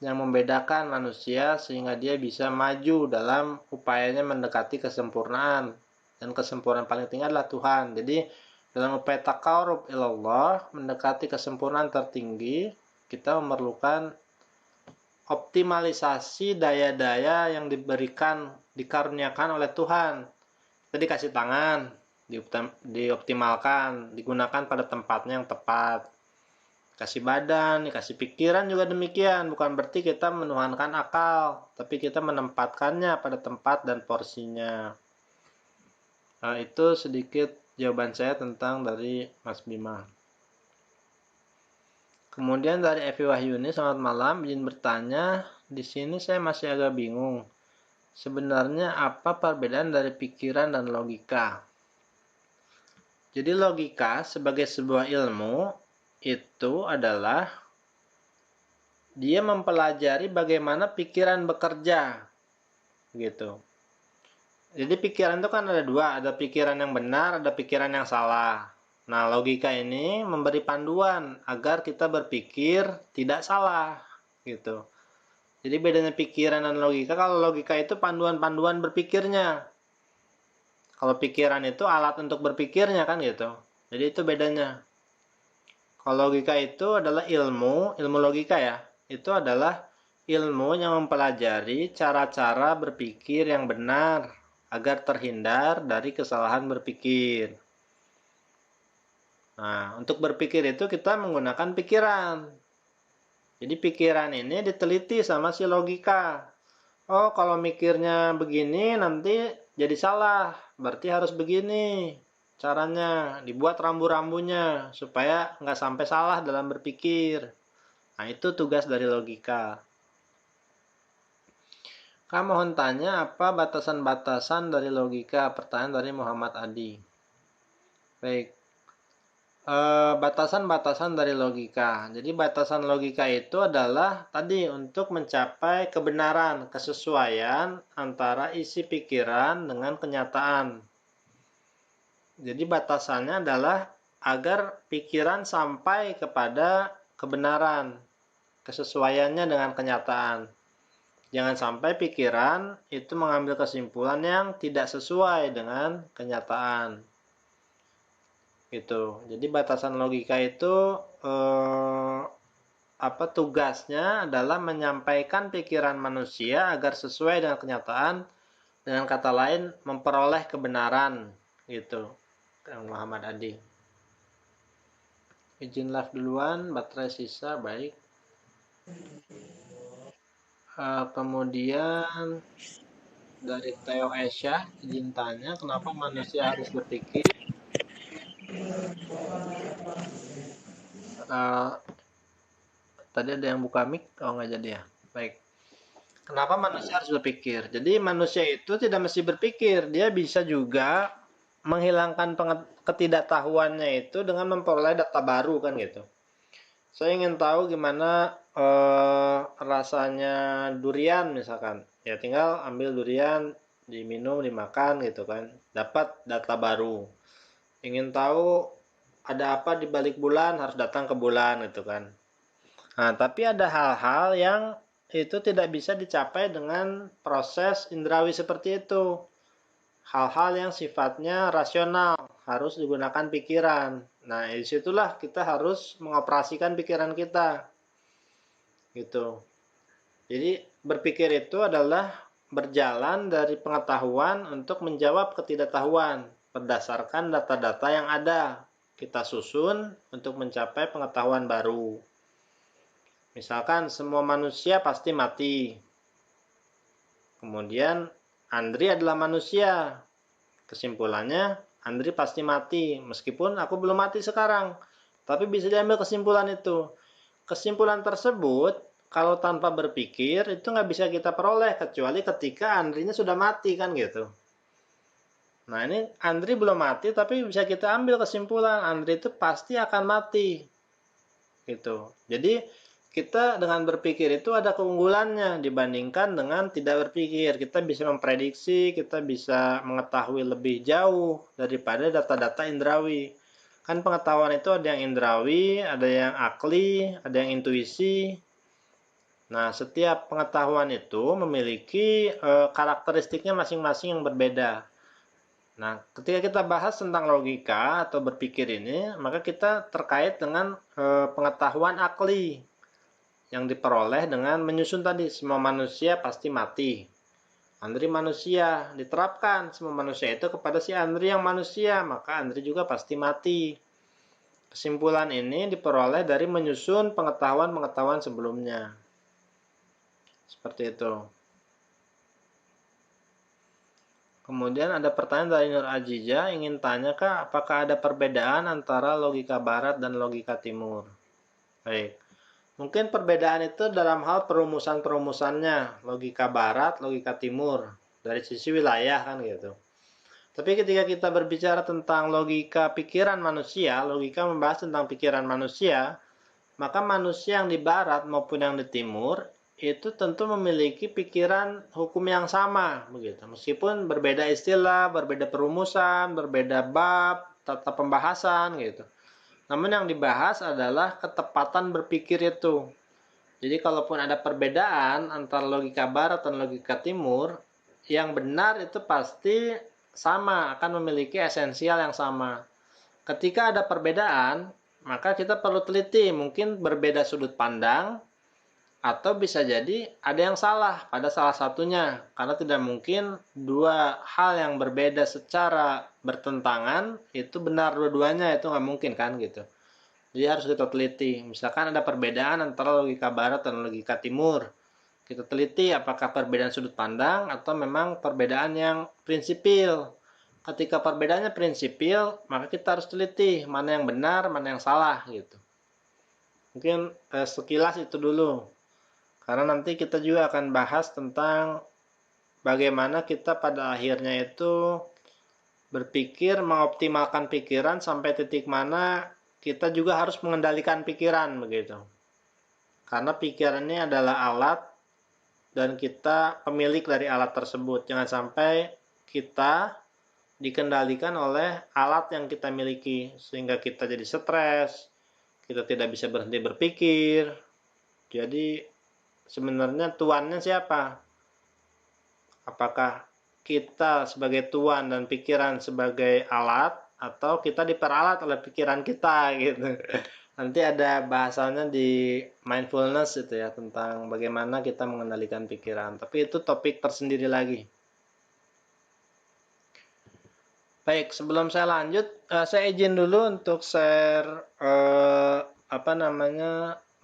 [SPEAKER 1] yang membedakan manusia sehingga dia bisa maju dalam upayanya mendekati kesempurnaan. Dan kesempurnaan paling tinggi adalah Tuhan. Jadi dalam upaya taqarrub ilallah, mendekati kesempurnaan tertinggi, kita memerlukan optimalisasi daya-daya yang dikaruniakan oleh Tuhan. Kita dikasih tangan, dioptimalkan, digunakan pada tempatnya yang tepat. Dikasih badan, dikasih pikiran juga demikian. Bukan berarti kita menuhankan akal, tapi kita menempatkannya pada tempat dan porsinya. Nah, itu sedikit jawaban saya tentang dari Mas Bima. Kemudian dari Evi Wahyuni, selamat malam, izin bertanya, di sini saya masih agak bingung. Sebenarnya apa perbedaan dari pikiran dan logika? Jadi logika sebagai sebuah ilmu itu adalah dia mempelajari bagaimana pikiran bekerja, gitu. Jadi pikiran itu kan ada dua, ada pikiran yang benar, ada pikiran yang salah. Nah, logika ini memberi panduan agar kita berpikir tidak salah, gitu. Jadi bedanya pikiran dan logika, kalau logika itu panduan-panduan berpikirnya. Kalau pikiran itu alat untuk berpikirnya kan gitu. Jadi itu bedanya. Kalau logika itu adalah ilmu logika ya. Itu adalah ilmu yang mempelajari cara-cara berpikir yang benar agar terhindar dari kesalahan berpikir. Nah, untuk berpikir itu kita menggunakan pikiran. Jadi pikiran ini diteliti sama si logika. Oh, kalau mikirnya begini nanti jadi salah. Berarti harus begini caranya. Dibuat rambu-rambunya supaya nggak sampai salah dalam berpikir. Nah, itu tugas dari logika. Kak mohon tanya apa batasan-batasan dari logika? Pertanyaan dari Muhammad Adi. Baik. Batasan-batasan dari logika. Jadi batasan logika itu adalah tadi untuk mencapai kebenaran, kesesuaian antara isi pikiran dengan kenyataan. Jadi batasannya adalah agar pikiran sampai kepada kebenaran, kesesuaiannya dengan kenyataan. Jangan sampai pikiran itu mengambil kesimpulan yang tidak sesuai dengan kenyataan. Gitu. Jadi batasan logika itu tugasnya adalah menyampaikan pikiran manusia agar sesuai dengan kenyataan, dengan kata lain memperoleh kebenaran gitu. Muhammad Adi. Izin live duluan, baterai sisa baik. Kemudian dari Theo Esya izin tanya kenapa manusia harus berpikir. Tadi ada yang buka mic, nggak jadi ya. Baik. Kenapa manusia harus berpikir? Jadi manusia itu tidak mesti berpikir, dia bisa juga menghilangkan ketidaktahuannya itu dengan memperoleh data baru kan gitu. Saya ingin tahu gimana rasanya durian misalkan. Ya tinggal ambil durian, diminum, dimakan gitu kan. Dapat data baru. Ingin tahu ada apa di balik bulan, harus datang ke bulan gitu kan. Nah, tapi ada hal-hal yang itu tidak bisa dicapai dengan proses indrawi seperti itu. Hal-hal yang sifatnya rasional, harus digunakan pikiran. Nah, disitulah kita harus mengoperasikan pikiran kita. Gitu. Jadi, berpikir itu adalah berjalan dari pengetahuan untuk menjawab ketidaktahuan berdasarkan data-data yang ada. Kita susun untuk mencapai pengetahuan baru. Misalkan semua manusia pasti mati. Kemudian Andri adalah manusia. Kesimpulannya Andri pasti mati. Meskipun aku belum mati sekarang. Tapi bisa diambil kesimpulan itu. Kesimpulan tersebut kalau tanpa berpikir itu nggak bisa kita peroleh. Kecuali ketika Andrinya sudah mati kan gitu. Nah ini Andri belum mati tapi bisa kita ambil kesimpulan. Andri itu pasti akan mati. Gitu. Jadi kita dengan berpikir itu ada keunggulannya dibandingkan dengan tidak berpikir. Kita bisa memprediksi, kita bisa mengetahui lebih jauh daripada data-data indrawi. Kan pengetahuan itu ada yang indrawi, ada yang akli, ada yang intuisi. Nah, setiap pengetahuan itu memiliki karakteristiknya masing-masing yang berbeda. Nah, ketika kita bahas tentang logika atau berpikir ini, maka kita terkait dengan pengetahuan akli yang diperoleh dengan menyusun tadi semua manusia pasti mati. Andri manusia, diterapkan semua manusia itu kepada si Andri yang manusia, maka Andri juga pasti mati. Kesimpulan ini diperoleh dari menyusun pengetahuan-pengetahuan sebelumnya. Seperti itu. Kemudian ada pertanyaan dari Nur Ajija, ingin tanya Kak, apakah ada perbedaan antara logika barat dan logika timur? Baik. Mungkin perbedaan itu dalam hal perumusan-perumusannya, logika barat, logika timur, dari sisi wilayah kan gitu. Tapi ketika kita berbicara tentang logika pikiran manusia, logika membahas tentang pikiran manusia, maka manusia yang di barat maupun yang di timur, itu tentu memiliki pikiran hukum yang sama begitu. Meskipun berbeda istilah, berbeda perumusan, berbeda bab, tata pembahasan gitu. Namun yang dibahas adalah ketepatan berpikir itu. Jadi kalaupun ada perbedaan antara logika barat dan logika timur, yang benar itu pasti sama, akan memiliki esensial yang sama. Ketika ada perbedaan, maka kita perlu teliti, mungkin berbeda sudut pandang, atau bisa jadi ada yang salah pada salah satunya, karena tidak mungkin dua hal yang berbeda secara bertentangan itu benar dua-duanya, itu nggak mungkin kan gitu. Jadi harus kita teliti. Misalkan ada perbedaan antara logika barat dan logika timur, kita teliti apakah perbedaan sudut pandang atau memang perbedaan yang prinsipil. Ketika perbedaannya prinsipil, maka kita harus teliti mana yang benar, mana yang salah gitu. Mungkin sekilas itu dulu. Karena nanti kita juga akan bahas tentang bagaimana kita pada akhirnya itu berpikir, mengoptimalkan pikiran sampai titik mana kita juga harus mengendalikan pikiran begitu. Karena pikiran ini adalah alat dan kita pemilik dari alat tersebut. Jangan sampai kita dikendalikan oleh alat yang kita miliki sehingga kita jadi stres, kita tidak bisa berhenti berpikir. Jadi sebenarnya tuannya siapa? Apakah kita sebagai tuan dan pikiran sebagai alat, atau kita diperalat oleh pikiran kita gitu. Nanti ada bahasanya di mindfulness itu ya, tentang bagaimana kita mengendalikan pikiran. Tapi itu topik tersendiri lagi. Baik, sebelum saya lanjut, saya izin dulu untuk share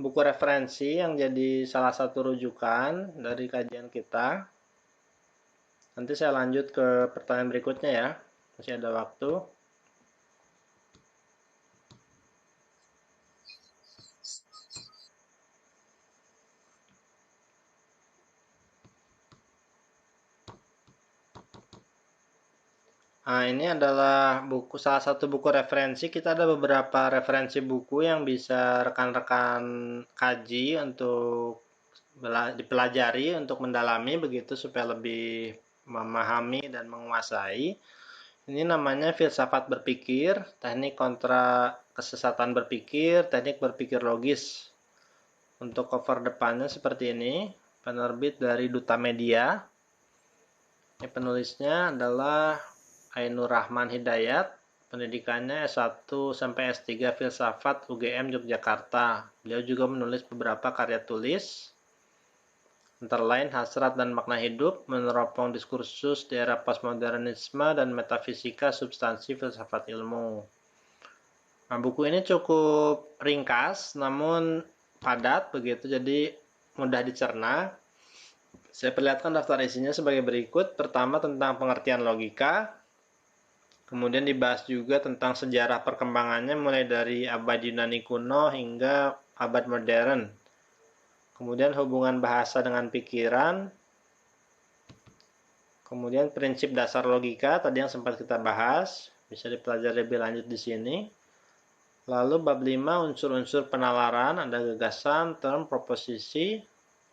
[SPEAKER 1] buku referensi yang jadi salah satu rujukan dari kajian kita. Nanti saya lanjut ke pertanyaan berikutnya ya, masih ada waktu. Nah, ini adalah salah satu buku referensi. Kita ada beberapa referensi buku yang bisa rekan-rekan kaji untuk dipelajari, untuk mendalami begitu supaya lebih memahami dan menguasai. Ini namanya Filsafat Berpikir, Teknik Kontra Kesesatan Berpikir, Teknik Berpikir Logis. Untuk cover depannya seperti ini, penerbit dari Duta Media. Ini penulisnya adalah Ainur Rahman Hidayat, pendidikannya S1 sampai S3 Filsafat UGM Yogyakarta. Beliau juga menulis beberapa karya tulis, antara lain Hasrat dan Makna Hidup, meneropong diskursus di era postmodernisme dan metafisika substansi filsafat ilmu. Nah, buku ini cukup ringkas namun padat begitu, jadi mudah dicerna. Saya perlihatkan daftar isinya sebagai berikut. Pertama tentang pengertian logika, kemudian dibahas juga tentang sejarah perkembangannya mulai dari abad Yunani kuno hingga abad modern. Kemudian hubungan bahasa dengan pikiran. Kemudian prinsip dasar logika tadi yang sempat kita bahas, bisa dipelajari lebih lanjut di sini. Lalu bab 5 unsur-unsur penalaran, ada gagasan, term, proposisi.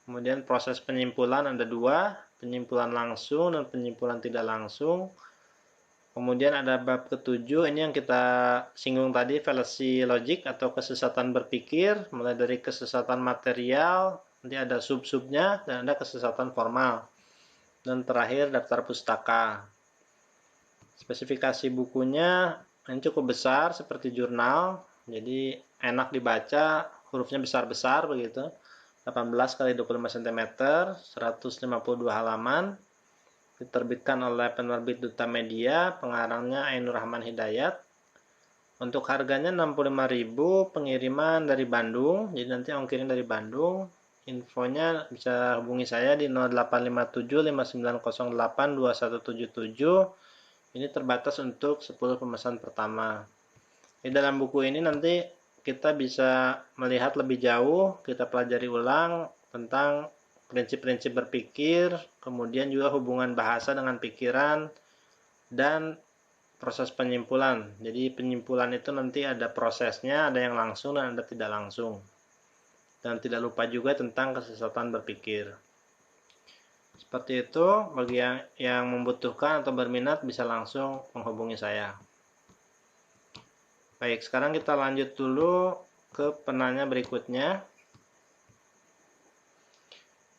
[SPEAKER 1] Kemudian proses penyimpulan ada 2, penyimpulan langsung dan penyimpulan tidak langsung. Kemudian ada bab ke-7, ini yang kita singgung tadi, fallacy logic atau kesesatan berpikir, mulai dari kesesatan material, nanti ada sub-subnya, dan ada kesesatan formal. Dan terakhir daftar pustaka. Spesifikasi bukunya ini cukup besar seperti jurnal, jadi enak dibaca, hurufnya besar-besar begitu. 18 kali 25 cm, 152 halaman. Diterbitkan oleh penerbit Duta Media, pengarangnya Ainur Rahman Hidayat. Untuk harganya 65.000, pengiriman dari Bandung, jadi nanti ongkirnya dari Bandung. Infonya bisa hubungi saya di 0857 5908 2177. Ini terbatas untuk 10 pemesan pertama. Di dalam buku ini nanti kita bisa melihat lebih jauh, kita pelajari ulang tentang prinsip-prinsip berpikir, kemudian juga hubungan bahasa dengan pikiran, dan proses penyimpulan. Jadi penyimpulan itu nanti ada prosesnya, ada yang langsung dan ada tidak langsung. dan tidak lupa juga tentang kesesatan berpikir. Seperti itu, bagi yang membutuhkan atau berminat bisa langsung menghubungi saya. Baik, sekarang kita lanjut dulu ke penanya berikutnya.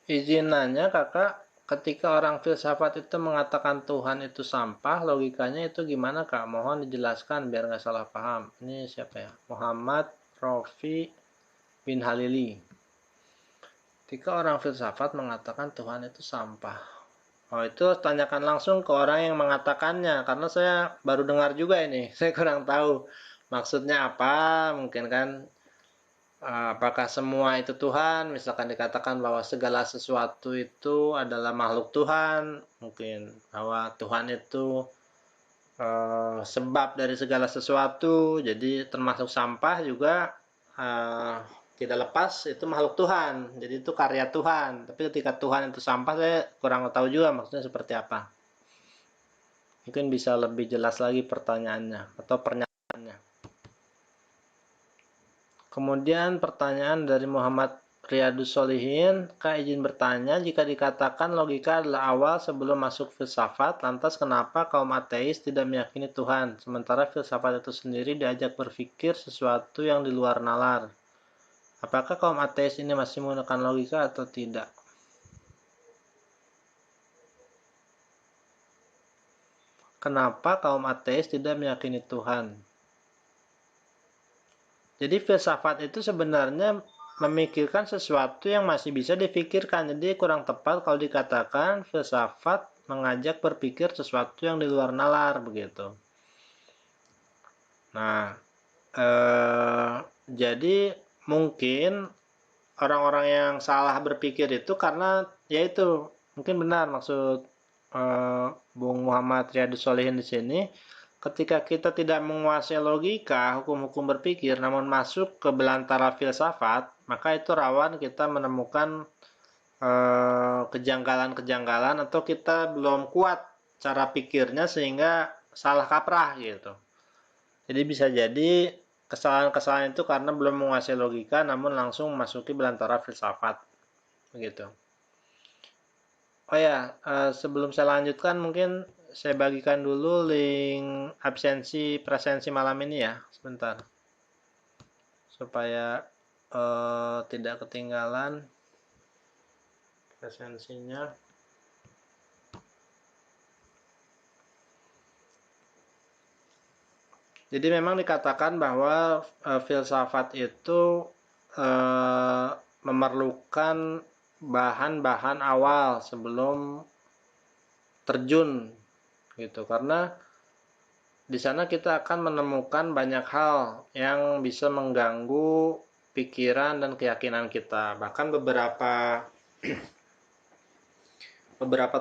[SPEAKER 1] Izin nanya kakak, ketika orang filsafat itu mengatakan Tuhan itu sampah, logikanya itu gimana kak? Mohon dijelaskan biar nggak salah paham. Ini siapa ya? Muhammad Rofi bin Halili. Ketika orang filsafat mengatakan Tuhan itu sampah. Oh, itu tanyakan langsung ke orang yang mengatakannya, karena saya baru dengar juga ini. Saya kurang tahu maksudnya apa, mungkin kan apakah semua itu Tuhan? Misalkan dikatakan bahwa segala sesuatu itu adalah makhluk Tuhan, mungkin bahwa Tuhan itu sebab dari segala sesuatu, jadi termasuk sampah juga tidak lepas itu makhluk Tuhan, jadi itu karya Tuhan. Tapi ketika Tuhan itu sampah, saya kurang tahu juga maksudnya seperti apa. Mungkin bisa lebih jelas lagi pertanyaannya atau pernyataannya. Kemudian pertanyaan dari Muhammad Riyadus Solihin, Kak izin bertanya, jika dikatakan logika adalah awal sebelum masuk filsafat, lantas kenapa kaum ateis tidak meyakini Tuhan, sementara filsafat itu sendiri diajak berpikir sesuatu yang di luar nalar? Apakah kaum ateis ini masih menggunakan logika atau tidak? Kenapa kaum ateis tidak meyakini Tuhan? Jadi filsafat itu sebenarnya memikirkan sesuatu yang masih bisa dipikirkan. Jadi kurang tepat kalau dikatakan filsafat mengajak berpikir sesuatu yang di luar nalar begitu. Nah, jadi mungkin orang-orang yang salah berpikir itu karena yaitu mungkin benar maksud Bung Muhammad Riyadus Solihin di sini. Ketika kita tidak menguasai logika, hukum-hukum berpikir, namun masuk ke belantara filsafat, maka itu rawan kita menemukan kejanggalan-kejanggalan atau kita belum kuat cara pikirnya sehingga salah kaprah gitu. Jadi bisa jadi kesalahan-kesalahan itu karena belum menguasai logika, namun langsung memasuki belantara filsafat. Begitu. Oh ya, sebelum saya lanjutkan mungkin saya bagikan dulu link absensi presensi malam ini ya, sebentar. Supaya tidak ketinggalan presensinya. Jadi memang dikatakan bahwa filsafat itu memerlukan bahan-bahan awal sebelum terjun gitu, karena di sana kita akan menemukan banyak hal yang bisa mengganggu pikiran dan keyakinan kita. Bahkan beberapa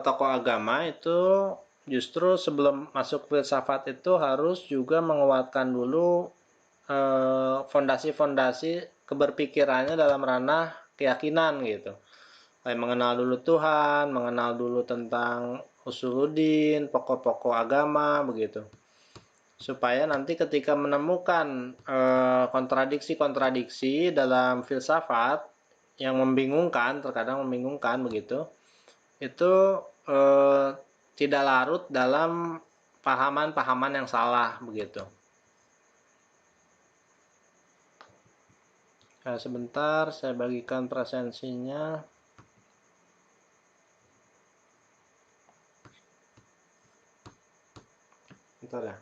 [SPEAKER 1] tokoh agama itu justru sebelum masuk filsafat itu harus juga menguatkan dulu fondasi-fondasi keberpikirannya dalam ranah keyakinan gitu. Kayak mengenal dulu Tuhan, mengenal dulu tentang usuluddin, pokok-pokok agama begitu. Supaya nanti ketika menemukan kontradiksi-kontradiksi dalam filsafat yang membingungkan, terkadang membingungkan begitu, itu tidak larut dalam pahaman-pahaman yang salah begitu. Nah, sebentar saya bagikan presensinya. Bentar ya.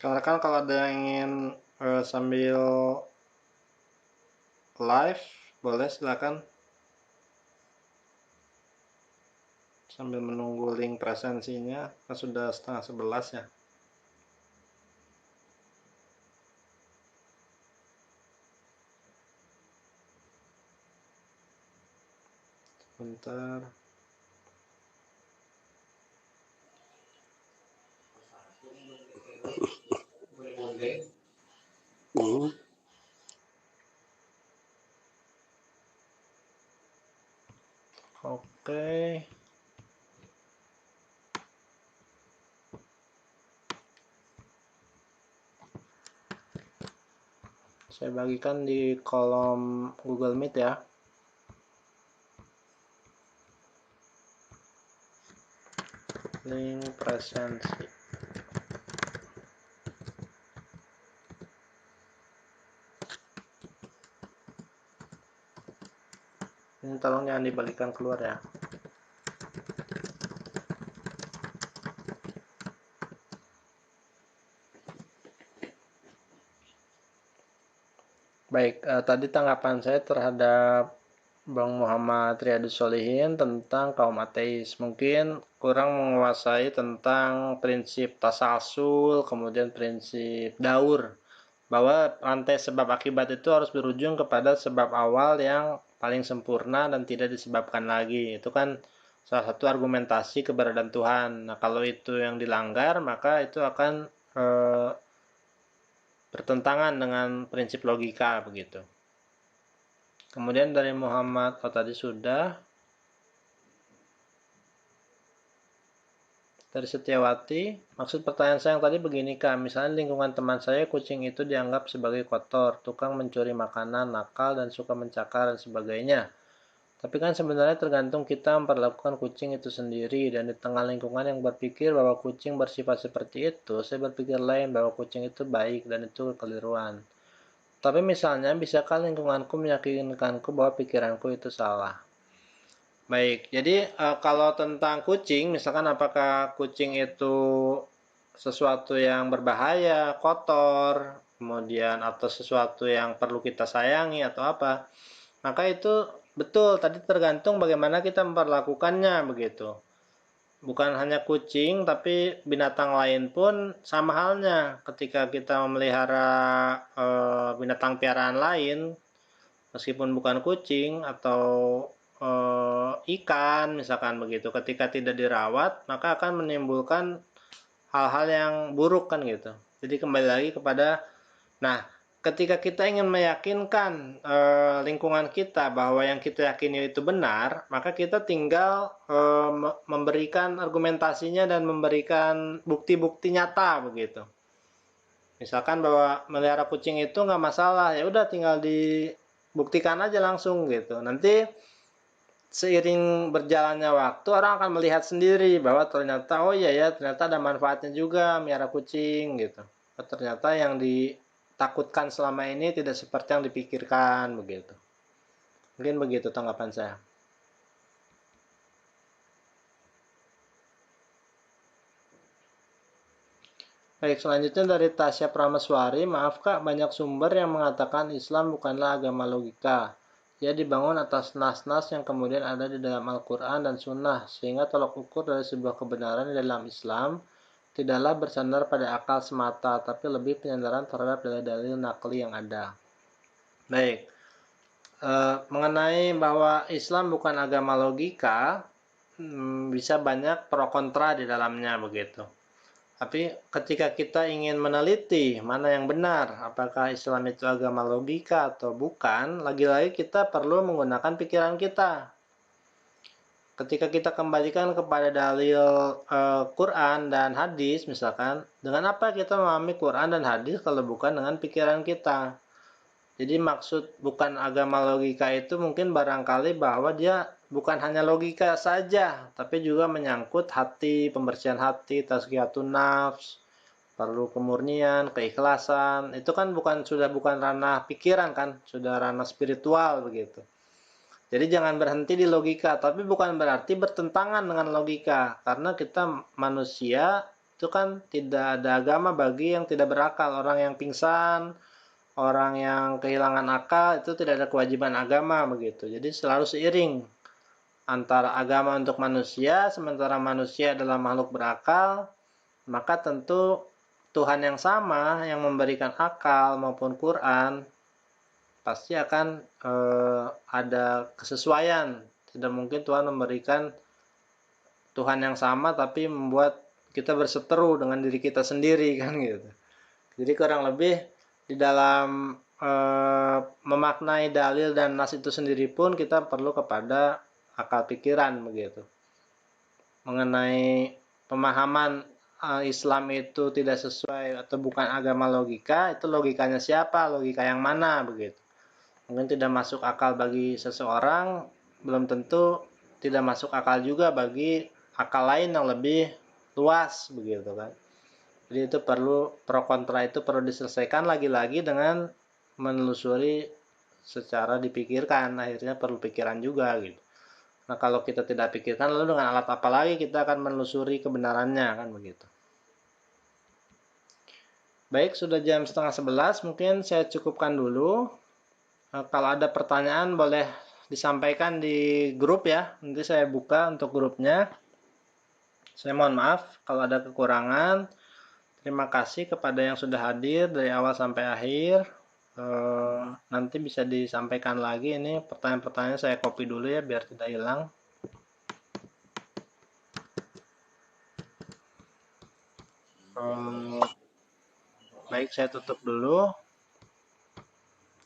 [SPEAKER 1] Karena kan kalau ada yang ingin sambil live, boleh silakan sambil menunggu link presensinya. Kan sudah 10:30 ya. Sebentar. Oke. Saya bagikan di kolom Google Meet ya. Link presensi. Ini tolong jangan dibagikan keluar ya. Baik, tadi tanggapan saya terhadap Bang Muhammad Riyadus Solihin tentang kaum ateis. Mungkin kurang menguasai tentang prinsip tasalsul, kemudian prinsip daur. Bahwa rantai sebab akibat itu harus berujung kepada sebab awal yang paling sempurna dan tidak disebabkan lagi. Itu kan salah satu argumentasi keberadaan Tuhan. Nah, kalau itu yang dilanggar, maka itu akan bertentangan dengan prinsip logika begitu. Kemudian dari Muhammad, tadi sudah. Dari Setiawati, maksud pertanyaan saya yang tadi begini Kak, misalnya lingkungan teman saya kucing itu dianggap sebagai kotor, tukang mencuri makanan, nakal, dan suka mencakar dan sebagainya. Tapi kan sebenarnya tergantung kita memperlakukan kucing itu sendiri, dan di tengah lingkungan yang berpikir bahwa kucing bersifat seperti itu, saya berpikir lain bahwa kucing itu baik dan itu kekeliruan. Tapi misalnya, bisakah lingkunganku meyakinkanku bahwa pikiranku itu salah? Baik, jadi kalau tentang kucing, misalkan apakah kucing itu sesuatu yang berbahaya, kotor, kemudian atau sesuatu yang perlu kita sayangi atau apa, maka itu betul, tadi tergantung bagaimana kita memperlakukannya begitu. Bukan hanya kucing, tapi binatang lain pun sama halnya. Ketika kita memelihara binatang piaraan lain, meskipun bukan kucing atau ikan misalkan begitu, ketika tidak dirawat maka akan menimbulkan hal-hal yang buruk kan gitu. Jadi kembali lagi kepada, nah ketika kita ingin meyakinkan lingkungan kita bahwa yang kita yakini itu benar, maka kita tinggal memberikan argumentasinya dan memberikan bukti-bukti nyata begitu. Misalkan bahwa melihara kucing itu nggak masalah, ya udah tinggal dibuktikan aja langsung gitu. Nanti seiring berjalannya waktu orang akan melihat sendiri bahwa ternyata oh iya ya ternyata ada manfaatnya juga melihara kucing gitu. Ternyata yang ditakutkan selama ini tidak seperti yang dipikirkan begitu. Mungkin begitu tanggapan saya. Baik, selanjutnya dari Tasya Prameswari, maaf Kak, banyak sumber yang mengatakan Islam bukanlah agama logika. Ia dibangun atas nas-nas yang kemudian ada di dalam Al-Quran dan Sunnah, sehingga tolak ukur dari sebuah kebenaran di dalam Islam tidaklah bersandar pada akal semata, tapi lebih penyandaran terhadap dalil-dalil nakli yang ada. Baik, mengenai bahwa Islam bukan agama logika, bisa banyak pro kontra di dalamnya begitu. Tapi ketika kita ingin meneliti mana yang benar, apakah Islam itu agama logika atau bukan, lagi-lagi kita perlu menggunakan pikiran kita. Ketika kita kembalikan kepada dalil Quran dan hadis, misalkan, dengan apa kita memahami Quran dan hadis kalau bukan dengan pikiran kita? Jadi maksud bukan agama logika itu mungkin barangkali bahwa dia bukan hanya logika saja, tapi juga menyangkut hati, pembersihan hati, tazkiyatun nafs, perlu kemurnian, keikhlasan. Itu kan sudah bukan ranah pikiran kan, sudah ranah spiritual begitu. Jadi jangan berhenti di logika, tapi bukan berarti bertentangan dengan logika, karena kita manusia itu kan tidak ada agama bagi yang tidak berakal, orang yang pingsan, orang yang kehilangan akal itu tidak ada kewajiban agama begitu. Jadi selalu seiring antara agama untuk manusia, sementara manusia adalah makhluk berakal, maka tentu Tuhan yang sama yang memberikan akal maupun Quran pasti akan ada kesesuaian. Tidak mungkin Tuhan memberikan Tuhan yang sama tapi membuat kita berseteru dengan diri kita sendiri kan gitu. Jadi kurang lebih di dalam memaknai dalil dan nas itu sendiri pun kita perlu kepada akal pikiran begitu. Mengenai pemahaman Islam itu tidak sesuai atau bukan agama logika, itu logikanya siapa, logika yang mana begitu. Mungkin tidak masuk akal bagi seseorang, belum tentu tidak masuk akal juga bagi akal lain yang lebih luas begitu kan. Jadi itu perlu, pro kontra itu perlu diselesaikan lagi-lagi dengan menelusuri secara dipikirkan, akhirnya perlu pikiran juga gitu. Nah kalau kita tidak pikirkan, lalu dengan alat apa lagi kita akan menelusuri kebenarannya kan begitu. Baik, sudah jam 10:30, mungkin saya cukupkan dulu. Kalau ada pertanyaan boleh disampaikan di grup ya, nanti saya buka untuk grupnya. Saya mohon maaf kalau ada kekurangan. Terima kasih kepada yang sudah hadir dari awal sampai akhir. Nanti bisa disampaikan lagi, ini pertanyaan-pertanyaan saya copy dulu ya biar tidak hilang. Baik, saya tutup dulu.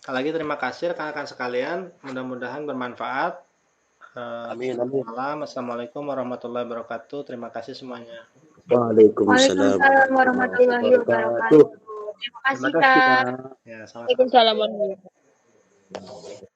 [SPEAKER 1] Sekali lagi terima kasih rekan-rekan sekalian, mudah-mudahan bermanfaat.
[SPEAKER 2] Amin, amin.
[SPEAKER 1] Assalamualaikum warahmatullahi wabarakatuh. Terima kasih semuanya.
[SPEAKER 2] Waalaikumsalam
[SPEAKER 4] warahmatullahi wabarakatuh. Terima kasih, Kak.
[SPEAKER 1] Ya, sama-sama.
[SPEAKER 4] Waalaikumsalam warahmatullahi wabarakatuh.